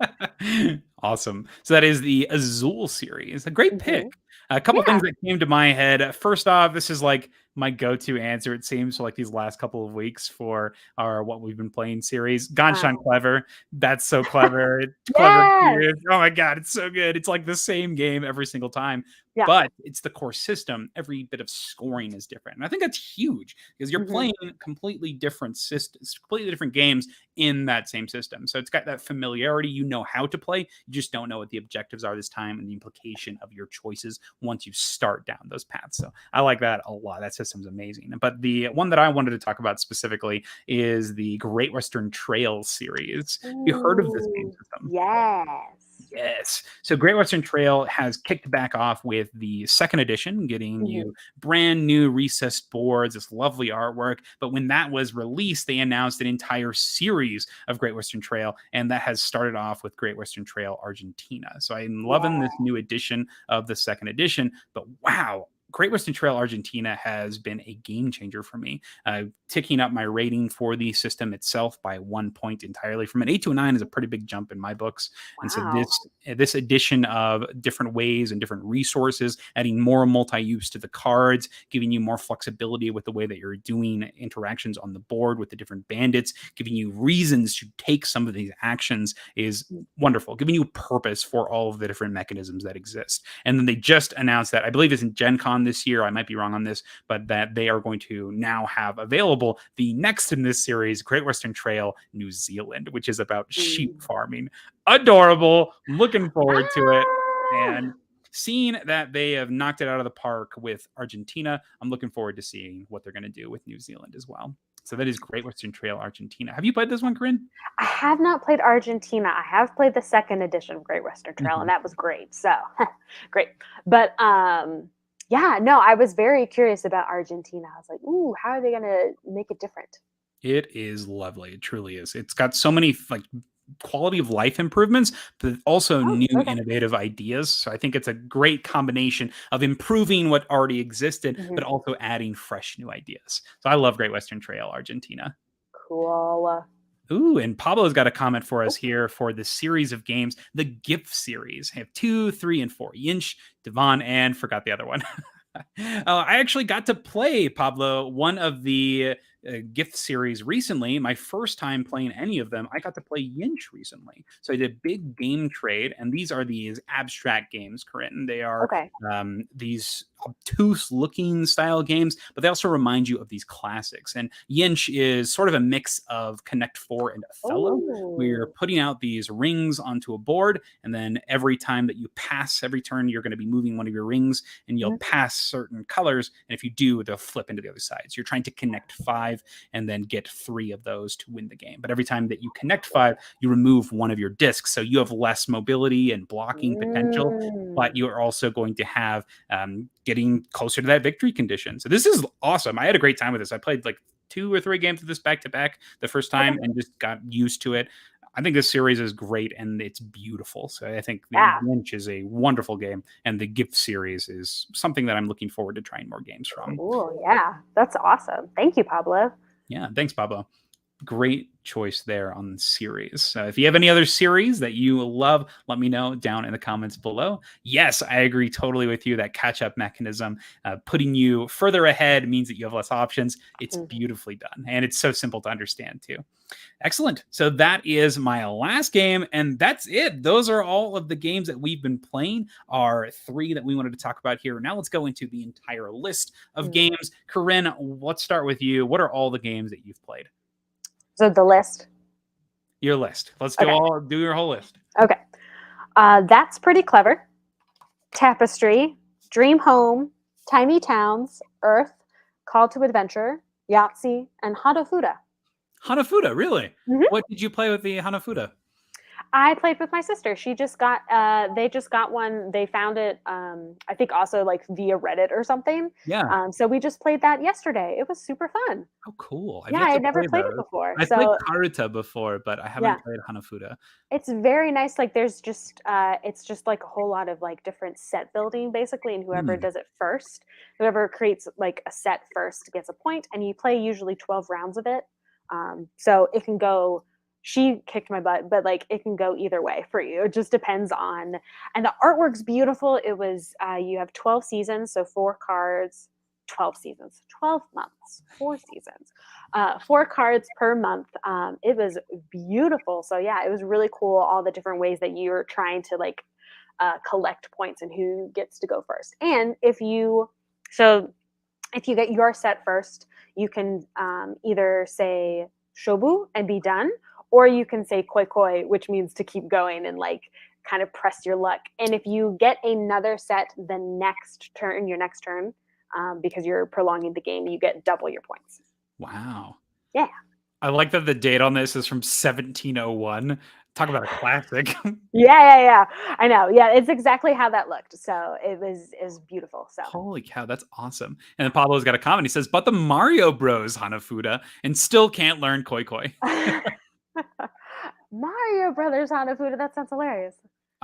one. Awesome. So that is the Azul series. A great pick. Mhm. A couple Yeah. things that came to my head. First off, this is like my go-to answer, it seems, for like these last couple of weeks for our What We've Been Playing series. Ganshan Clever. That's so clever. It's clever. Yes. Oh my God, it's so good. It's like the same game every single time. Yeah. But it's the core system. Every bit of scoring is different. And I think that's huge because you're playing completely different systems, completely different games in that same system. So it's got that familiarity. You know how to play. You just don't know what the objectives are this time and the implication of your choices once you start down those paths. So I like that a lot. That system's amazing. But the one that I wanted to talk about specifically is the Great Western Trail series. Have you heard of this game system? Yes. Yes. So Great Western Trail has kicked back off with the second edition, getting Mhm. you brand new recessed boards, this lovely artwork. But when that was released, they announced an entire series of Great Western Trail, and that has started off with Great Western Trail Argentina. So I'm loving Yeah. this new edition of the second edition. But wow, Great Western Trail Argentina has been a game changer for me, ticking up my rating for the system itself by 1 point entirely. From an 8 to a 9 is a pretty big jump in my books. And so Wow. this addition of different ways and different resources, adding more multi-use to the cards, giving you more flexibility with the way that you're doing interactions on the board with the different bandits, giving you reasons to take some of these actions is wonderful, giving you purpose for all of the different mechanisms that exist. And then they just announced that, I believe it's in Gen Con this year, I might be wrong on this, but that they are going to now have available the next in this series, Great Western Trail New Zealand, which is about sheep Mm. farming. Adorable. Looking forward to it. Ah! And seeing that they have knocked it out of the park with Argentina, I'm looking forward to seeing what they're going to do with New Zealand as well. So that is Great Western Trail Argentina. Have you played this one, Corinn? I have not played Argentina. I have played the second edition of Great Western Trail, and Mhm. that was great. So great. But yeah, no, I was very curious about Argentina. I was like, ooh, how are they gonna make it different? It is lovely. It truly is. It's got so many like quality of life improvements, but also Oh, new okay. innovative ideas. So I think it's a great combination of improving what already existed, but Mhm. also adding fresh new ideas. So I love Great Western Trail Argentina. Cool. Ooh, and Pablo's got a comment for us Oh, here for the series of games, the GIF series. I have 2, 3, and 4. Yinsh, Devon, and forgot the other one. I actually got to play, Pablo, one of the gift series recently. My first time playing any of them, I got to play Yinch recently. So I did a big game trade, and these are these abstract games, Corinn. They are okay. these obtuse looking style games, but they also remind you of these classics. And Yinch is sort of a mix of Connect Four and Othello, where you're Oh. putting out these rings onto a board, and then every time that you pass, every turn, you're going to be moving one of your rings, and you'll Mhm. pass certain colors. And if you do, they'll flip into the other side. So you're trying to connect 5 and then get 3 of those to win the game. But every time that you connect 5, you remove one of your discs. So you have less mobility and blocking potential, but Mm. you're also going to have getting closer to that victory condition. So this is awesome. I had a great time with this. I played like 2 or 3 games of this back to back the first Okay. time and just got used to it. I think this series is great and it's beautiful. So I think the Yeah. Lynch is a wonderful game, and the Gift series is something that I'm looking forward to trying more games from. Cool. Yeah. That's awesome. Thank you, Pablo. Yeah, thanks, Pablo. Great choice there on series. So if you have any other series that you love, let me know down in the comments below. Yes, I agree totally with you. That catch up mechanism, putting you further ahead means that you have less options. It's Mhm. beautifully done, and it's so simple to understand too. Excellent. So that is my last game, and that's it. Those are all of the games that we've been playing. Are 3 that we wanted to talk about here. Now let's go into the entire list of Mm. games. Corinn, let's start with you. What are all the games that you've played? So the list. Your list. Let's Okay. do your whole list. Okay. That's pretty clever. Tapestry, Dream Home, Tiny Towns, Earth, Call to Adventure, Yahtzee, and Hanafuda. Hanafuda, really? Mhm. What did you play with the Hanafuda? I played with my sister. She just got they just got one. They found it I think also like via Reddit or something. Yeah. So we just played that yesterday. It was super fun. Oh, cool. I've Yeah, yet I to had never play played it those. before. I played So Karuta before, but I yeah, haven't played Hanafuda. it's very nice. Like there's just it's just like a whole lot of like different set building basically, and whoever Hmm. does it first, whoever creates like a set first gets a point, and you play usually 12 rounds of it. So it can go. She kicked my butt, but like it can go either way for you. It just depends on, and the artwork's beautiful. It was you have 12 seasons, so 4 cards, 12 seasons, 12 months, 4 seasons, 4 cards per month. It was beautiful. So yeah, it was really cool. All the different ways that you're trying to like collect points and who gets to go first. And so if you get your set first, you can either say shobu and be done, or you can say koi koi, which means to keep going and like kind of press your luck. And if you get another set the your next turn, because you're prolonging the game, you get double your points. Wow. Yeah. I like that the date on this is from 1701. Talk about a classic. Yeah. I know. Yeah, it's exactly how that looked. So it was beautiful. So Holy cow, that's awesome. And then Pablo's got a comment. He says, but the Mario Bros. Hanafuda and still can't learn Koi Koi. Mario Brothers Hanafuda, that sounds hilarious.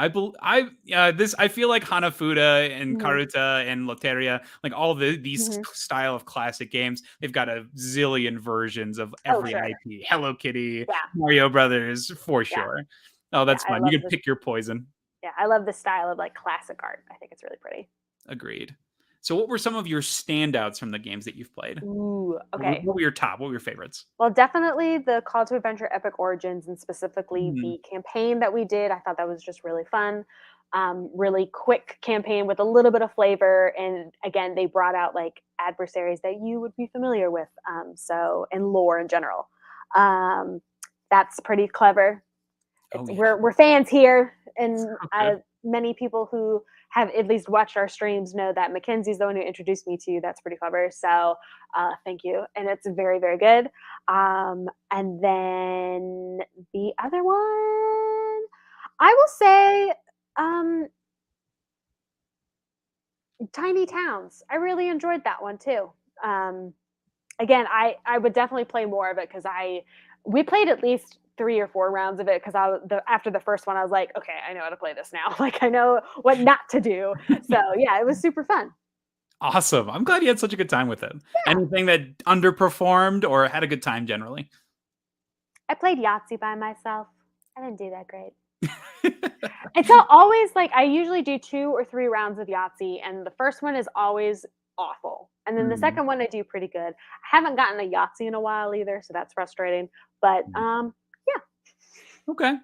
I feel like Hanafuda and Mhm. Karuta and Loteria, like all these style of classic games, they've got a zillion versions of Oh, every sure. IP. Hello Kitty, Yeah. Mario Brothers, for Yeah. sure. Oh, Yeah, that's I fun. love You can this. pick your poison. Yeah, I love the style of like classic art. I think it's really pretty. Agreed. So, what were some of your standouts from the games that you've played? Ooh, What okay. were your top? What were your favorites? Well, definitely the Call to Adventure Epic Origins and specifically Mm, the campaign that we did. I thought that was just really fun. Really quick campaign with a little bit of flavor. And again, they brought out like adversaries that you would be familiar with. And lore in general. Um, that's pretty clever. oh yeah, We're fans here, and so good. many people who have at least watched our streams know that Mackenzie's the one who introduced me to you. That's pretty clever. So thank you, and it's very very good. And then the other one, I will say, um, Tiny Towns. I really enjoyed that one too. Um, Again, I would definitely play more of it because we played at least 3 or 4 rounds of it because after the first one I was like, okay, I know how to play this now. Like I know what not to do. So yeah, it was super fun. Awesome. I'm glad you had such a good time with it. Yeah, Anything that underperformed or had a good time generally? I played Yahtzee by myself. I didn't do that great. It's always like I usually do 2 or 3 rounds of Yahtzee, and the first one is always awful, and then the Mm, second one I do pretty good. I haven't gotten a Yahtzee in a while either, so that's frustrating. But mm. yeah. Okay.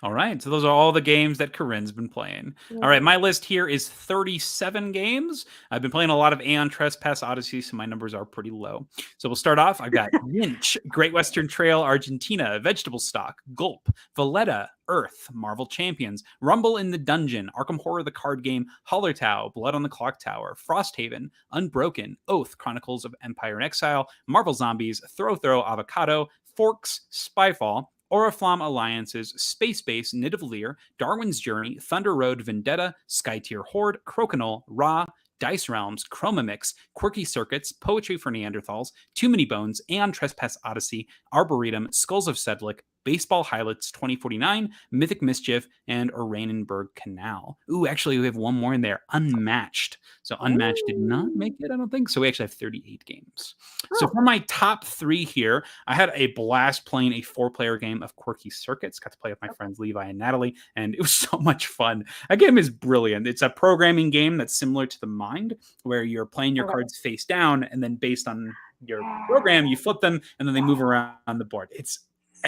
All right. So those are all the games that Corinne's been playing. All right. Mhm. My list here is 37 games. I've been playing a lot of Aeon, Trespass, Odyssey, so my numbers are pretty low. So we'll start off. I've got Yinsh, Great Western Trail, Argentina, Vegetable Stock, Gulp, Valletta, Earth, Marvel Champions, Rumble in the Dungeon, Arkham Horror the Card Game, Hallertau, Blood on the Clock Tower, Frosthaven, Unbroken, Oath, Chronicles of Empire and Exile, Marvel Zombies, Throw Avocado, Forks, Spyfall, Oriflamme Alliances, Space Base, Nidavellir, Darwin's Journey, Thunder Road, Vendetta, Skytier Horde, Crokinole, Ra, Dice Realms, Chroma Mix, Quirky Circuits, Poetry for Neanderthals, Too Many Bones, Aeon Trespass Odyssey, Arboretum, Skulls of Sedlick, Baseball Highlights 2049, Mythic Mischief, and Oranienburg Canal. Ooh, actually, we have one more in there, Unmatched. So Unmatched did not make Ooh. it, I don't think. So we actually have 38 games. So Oh, for my top three here, I had a blast playing a 4-player game of Quirky Circuits. Got to play with my okay. friends Levi and Natalie, and it was so much fun. That game is brilliant. It's a programming game that's similar to the Mind, where you're playing your Okay. cards face down, and then based on your program, Yeah. you flip them, and then they move around the board. It's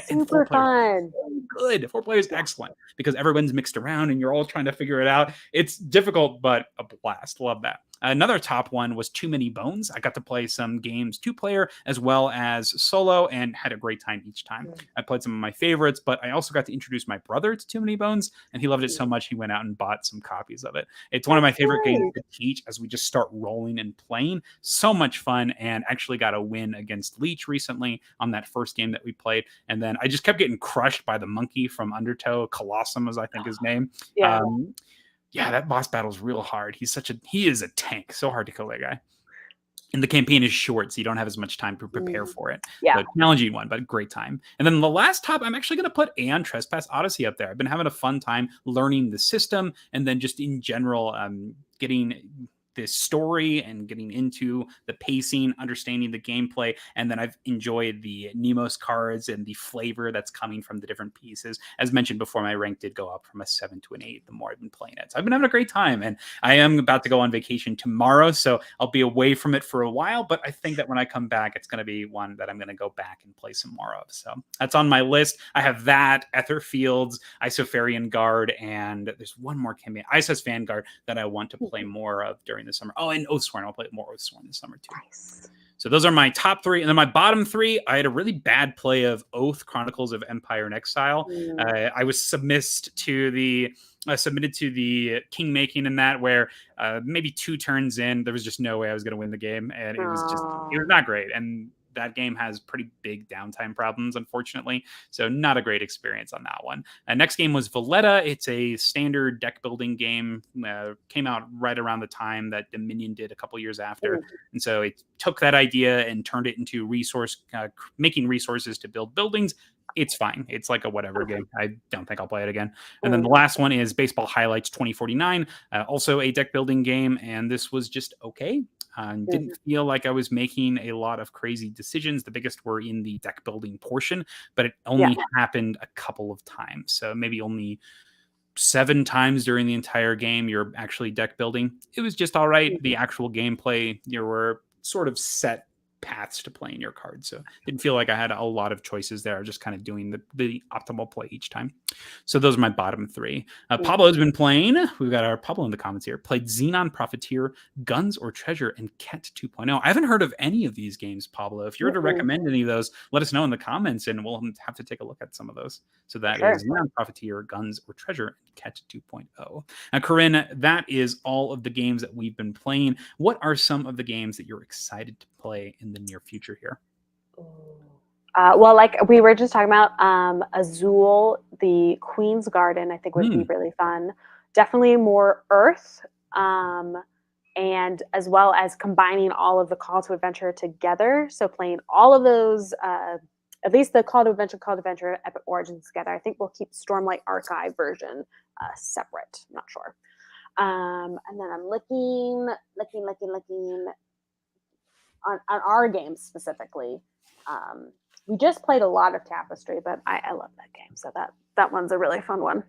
and four Super players fun. so good. 4 players Yeah. excellent because everyone's mixed around and you're all trying to figure it out. It's difficult, but a blast. Love that. Another top one was Too Many Bones. I got to play some games 2-player as well as solo and had a great time each time. Mm. I played some of my favorites, but I also got to introduce my brother to Too Many Bones, and he loved it so much he went out and bought some copies of it. It's one of my That's favorite games nice. to teach as we just start rolling and playing. So much fun, and actually got a win against Leech recently on that first game that we played. And then I just kept getting crushed by the monkey from Undertow, Colossum, as I think his name. Yeah. Yeah, that boss battle's real hard. He is a tank. So hard to kill that guy. And the campaign is short, so you don't have as much time to prepare Mm. for it. Yeah. So challenging one, but a great time. And then the last top, I'm actually going to put Aeon Trespass Odyssey up there. I've been having a fun time learning the system, and then just in general, getting this story and getting into the pacing, understanding the gameplay, and then I've enjoyed the Nemos cards and the flavor that's coming from the different pieces. As mentioned before, my rank did go up from a 7 to an 8 the more I've been playing it. So I've been having a great time, and I am about to go on vacation tomorrow, so I'll be away from it for a while, but I think that when I come back, it's going to be one that I'm going to go back and play some more of. So that's on my list. I have that, Ether Fields, Isofarian Guard, and there's one more campaign, ISS Vanguard, that I want to play more of during the summer. Oh, and Oathsworn. I'll play more Oathsworn this summer too. Nice. So those are my top three. And then my bottom three, I had a really bad play of Oath, Chronicles of Empire and Exile. Mm. I was submitted to the king making in that, where maybe 2 turns in, there was just no way I was going to win the game. And it was Aw. not great. And that game has pretty big downtime problems, unfortunately. So not a great experience on that one. Next game was Valletta. It's a standard deck building game. Came out right around the time that Dominion did a couple years after. And so it took that idea and turned it into making resources to build buildings. It's fine. It's like a whatever game. I don't think I'll play it again. And then the last one is Baseball Highlights 2049, also a deck building game. And this was just okay. Didn't feel like I was making a lot of crazy decisions. The biggest were in the deck building portion, but it only happened a couple of times. So maybe only 7 times during the entire game you're actually deck building. It was just all right. The actual gameplay, there were sort of set paths to playing your cards. So didn't feel like I had a lot of choices there. Just kind of doing the optimal play each time. So those are my bottom 3. Pablo's been playing. We've got our Pablo in the comments here. Played Xenon Profiteer, Guns or Treasure, and Ket 2.0. I haven't heard of any of these games, Pablo. If you were to recommend any of those, let us know in the comments and we'll have to take a look at some of those. So that is Xenon Profiteer, Guns or Treasure, and Ket 2.0. Now, Corinn, that is all of the games that we've been playing. What are some of the games that you're excited to play in the near future here? Well, like we were just talking about, Azul, the Queen's Garden, I think would be really fun. Definitely more Earth, and as well as combining all of the Call to Adventure together. So playing all of those, at least the Call to Adventure, Epic Origins together. I think we'll keep Stormlight Archive version separate. I'm not sure. And then I'm looking on our game specifically. We just played a lot of Tapestry, but I love that game. So that one's a really fun one.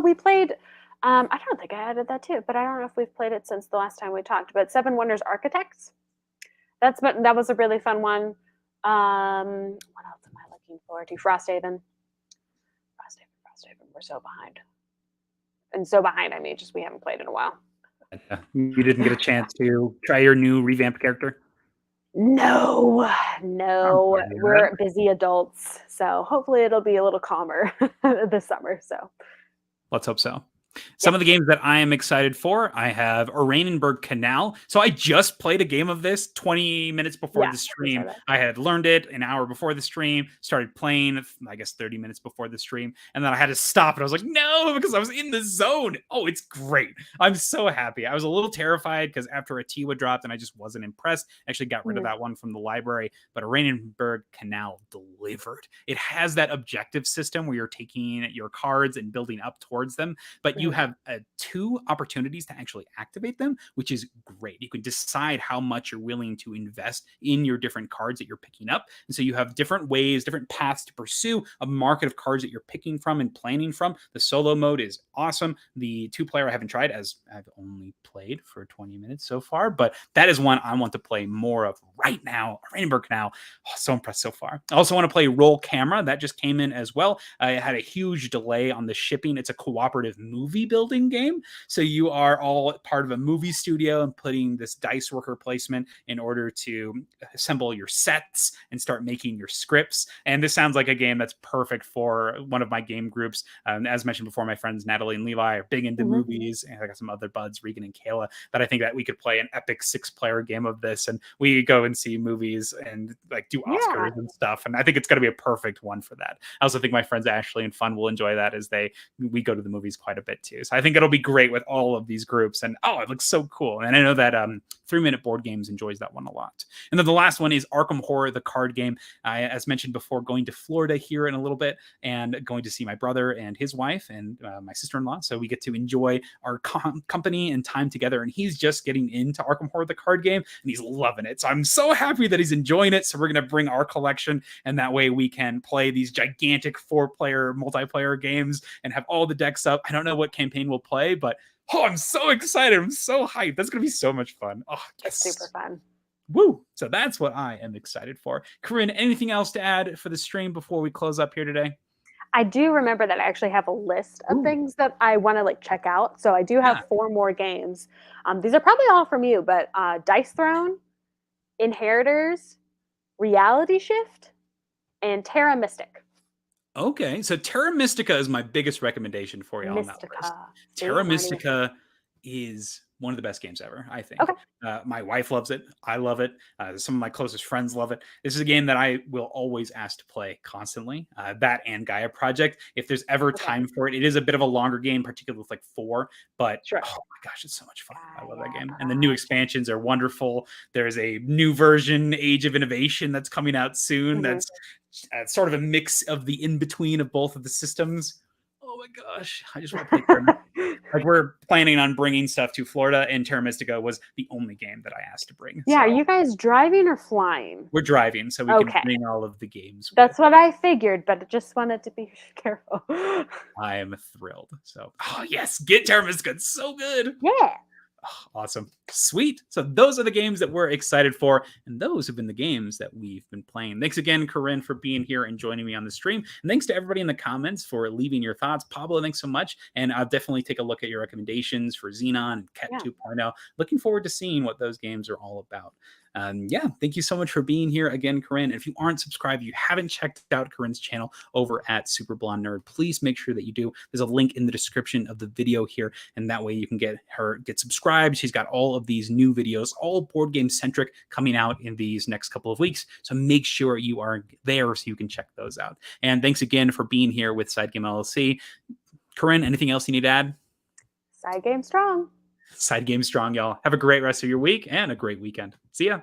We played, I don't think I added that too, but I don't know if we've played it since the last time we talked, but Seven Wonders Architects. That was a really fun one. What else am I looking forward to? Frosthaven. We're so behind. And so behind, I mean, just we haven't played in a while. You didn't get a chance to try your new revamped character? No, we're busy adults, so hopefully it'll be a little calmer this summer. So let's hope so. Some of the games that I am excited for, I have Oranienburg Canal. So I just played a game of this 20 minutes before the stream. I had learned it an hour before the stream, started playing, I guess 30 minutes before the stream. And then I had to stop and I was like, no, because I was in the zone. Oh, it's great. I'm so happy. I was a little terrified because after Atiwa dropped and I just wasn't impressed. I actually got rid of that one from the library, but Oranienburg Canal delivered. It has that objective system where you're taking your cards and building up towards them, but you have 2 opportunities to actually activate them, which is great. You can decide how much you're willing to invest in your different cards that you're picking up. And so you have different ways, different paths to pursue a market of cards that you're picking from and planning from. The solo mode is awesome. The 2-player I haven't tried, as I've only played for 20 minutes so far, but that is one I want to play more of right now. Oranienburg Canal, so impressed so far. I also want to play Roll Camera. That just came in as well. I had a huge delay on the shipping. It's a cooperative movie building game. So you are all part of a movie studio and putting this dice worker placement in order to assemble your sets and start making your scripts. And this sounds like a game that's perfect for one of my game groups. As mentioned before, my friends Natalie and Levi are big into movies, and I got some other buds, Regan and Kayla, that I think that we could play an epic 6-player game of this, and we go and see movies and like do Oscars and stuff. And I think it's going to be a perfect one for that. I also think my friends Ashley and Fun will enjoy that, as we go to the movies quite a bit too. So I think it'll be great with all of these groups. And it looks so cool. And I know that 3-Minute Board Games enjoys that one a lot. And then the last one is Arkham Horror, the card game. As mentioned before, going to Florida here in a little bit and going to see my brother and his wife and my sister-in-law. So we get to enjoy our company and time together. And he's just getting into Arkham Horror, the card game, and he's loving it. So I'm so happy that he's enjoying it. So we're going to bring our collection, and that way we can play these gigantic 4-player multiplayer games and have all the decks up. I don't know what campaign we'll play, but I'm so excited. I'm so hyped. That's going to be so much fun. Oh, yes. It's super fun. Woo. So that's what I am excited for. Corinn, anything else to add for the stream before we close up here today? I do remember that I actually have a list of things that I want to check out. So I do have 4 more games. These are probably all from you, but Dice Throne, Inheritors, Reality Shift, and Terra Mystic. Okay, so Terra Mystica is my biggest recommendation for you on that list. Terra Mystica is one of the best games ever, I think. Okay. My wife loves it. I love it. Some of my closest friends love it. This is a game that I will always ask to play constantly. That and Gaia Project. If there's ever Okay. time for it, it is a bit of a longer game, particularly with like 4. But Sure. oh my gosh, it's so much fun. I love that Gaia game. And the new expansions are wonderful. There's a new version, Age of Innovation, that's coming out soon. That's sort of a mix of the in between of both of the systems. Oh my gosh, I just want to play Terra Mystica. Like, we're planning on bringing stuff to Florida, and Terra Mystica was the only game that I asked to bring. Yeah, so. are you guys driving or flying? We're driving, so we can bring all of the games. That's what I figured, but just wanted to be careful. I am thrilled. So, oh yes, get Terra Mystica. It's so good. Yeah. Oh, awesome. Sweet. So those are the games that we're excited for, and those have been the games that we've been playing. Thanks again, Corinn, for being here and joining me on the stream. And thanks to everybody in the comments for leaving your thoughts. Pablo, thanks so much. And I'll definitely take a look at your recommendations for Xenon and Ket 2.0. Looking forward to seeing what those games are all about. Yeah, thank you so much for being here again, Corinn. And if you aren't subscribed, you haven't checked out Corinn's channel over at Super Blonde Nerd, please make sure that you do. There's a link in the description of the video here, and that way you can get subscribed. She's got all of these new videos, all board game centric, coming out in these next couple of weeks. So make sure you are there so you can check those out. And thanks again for being here with SideGame LLC. Corinn, anything else you need to add? SideGame Strong. SideGame Strong, y'all. Have a great rest of your week and a great weekend. See ya.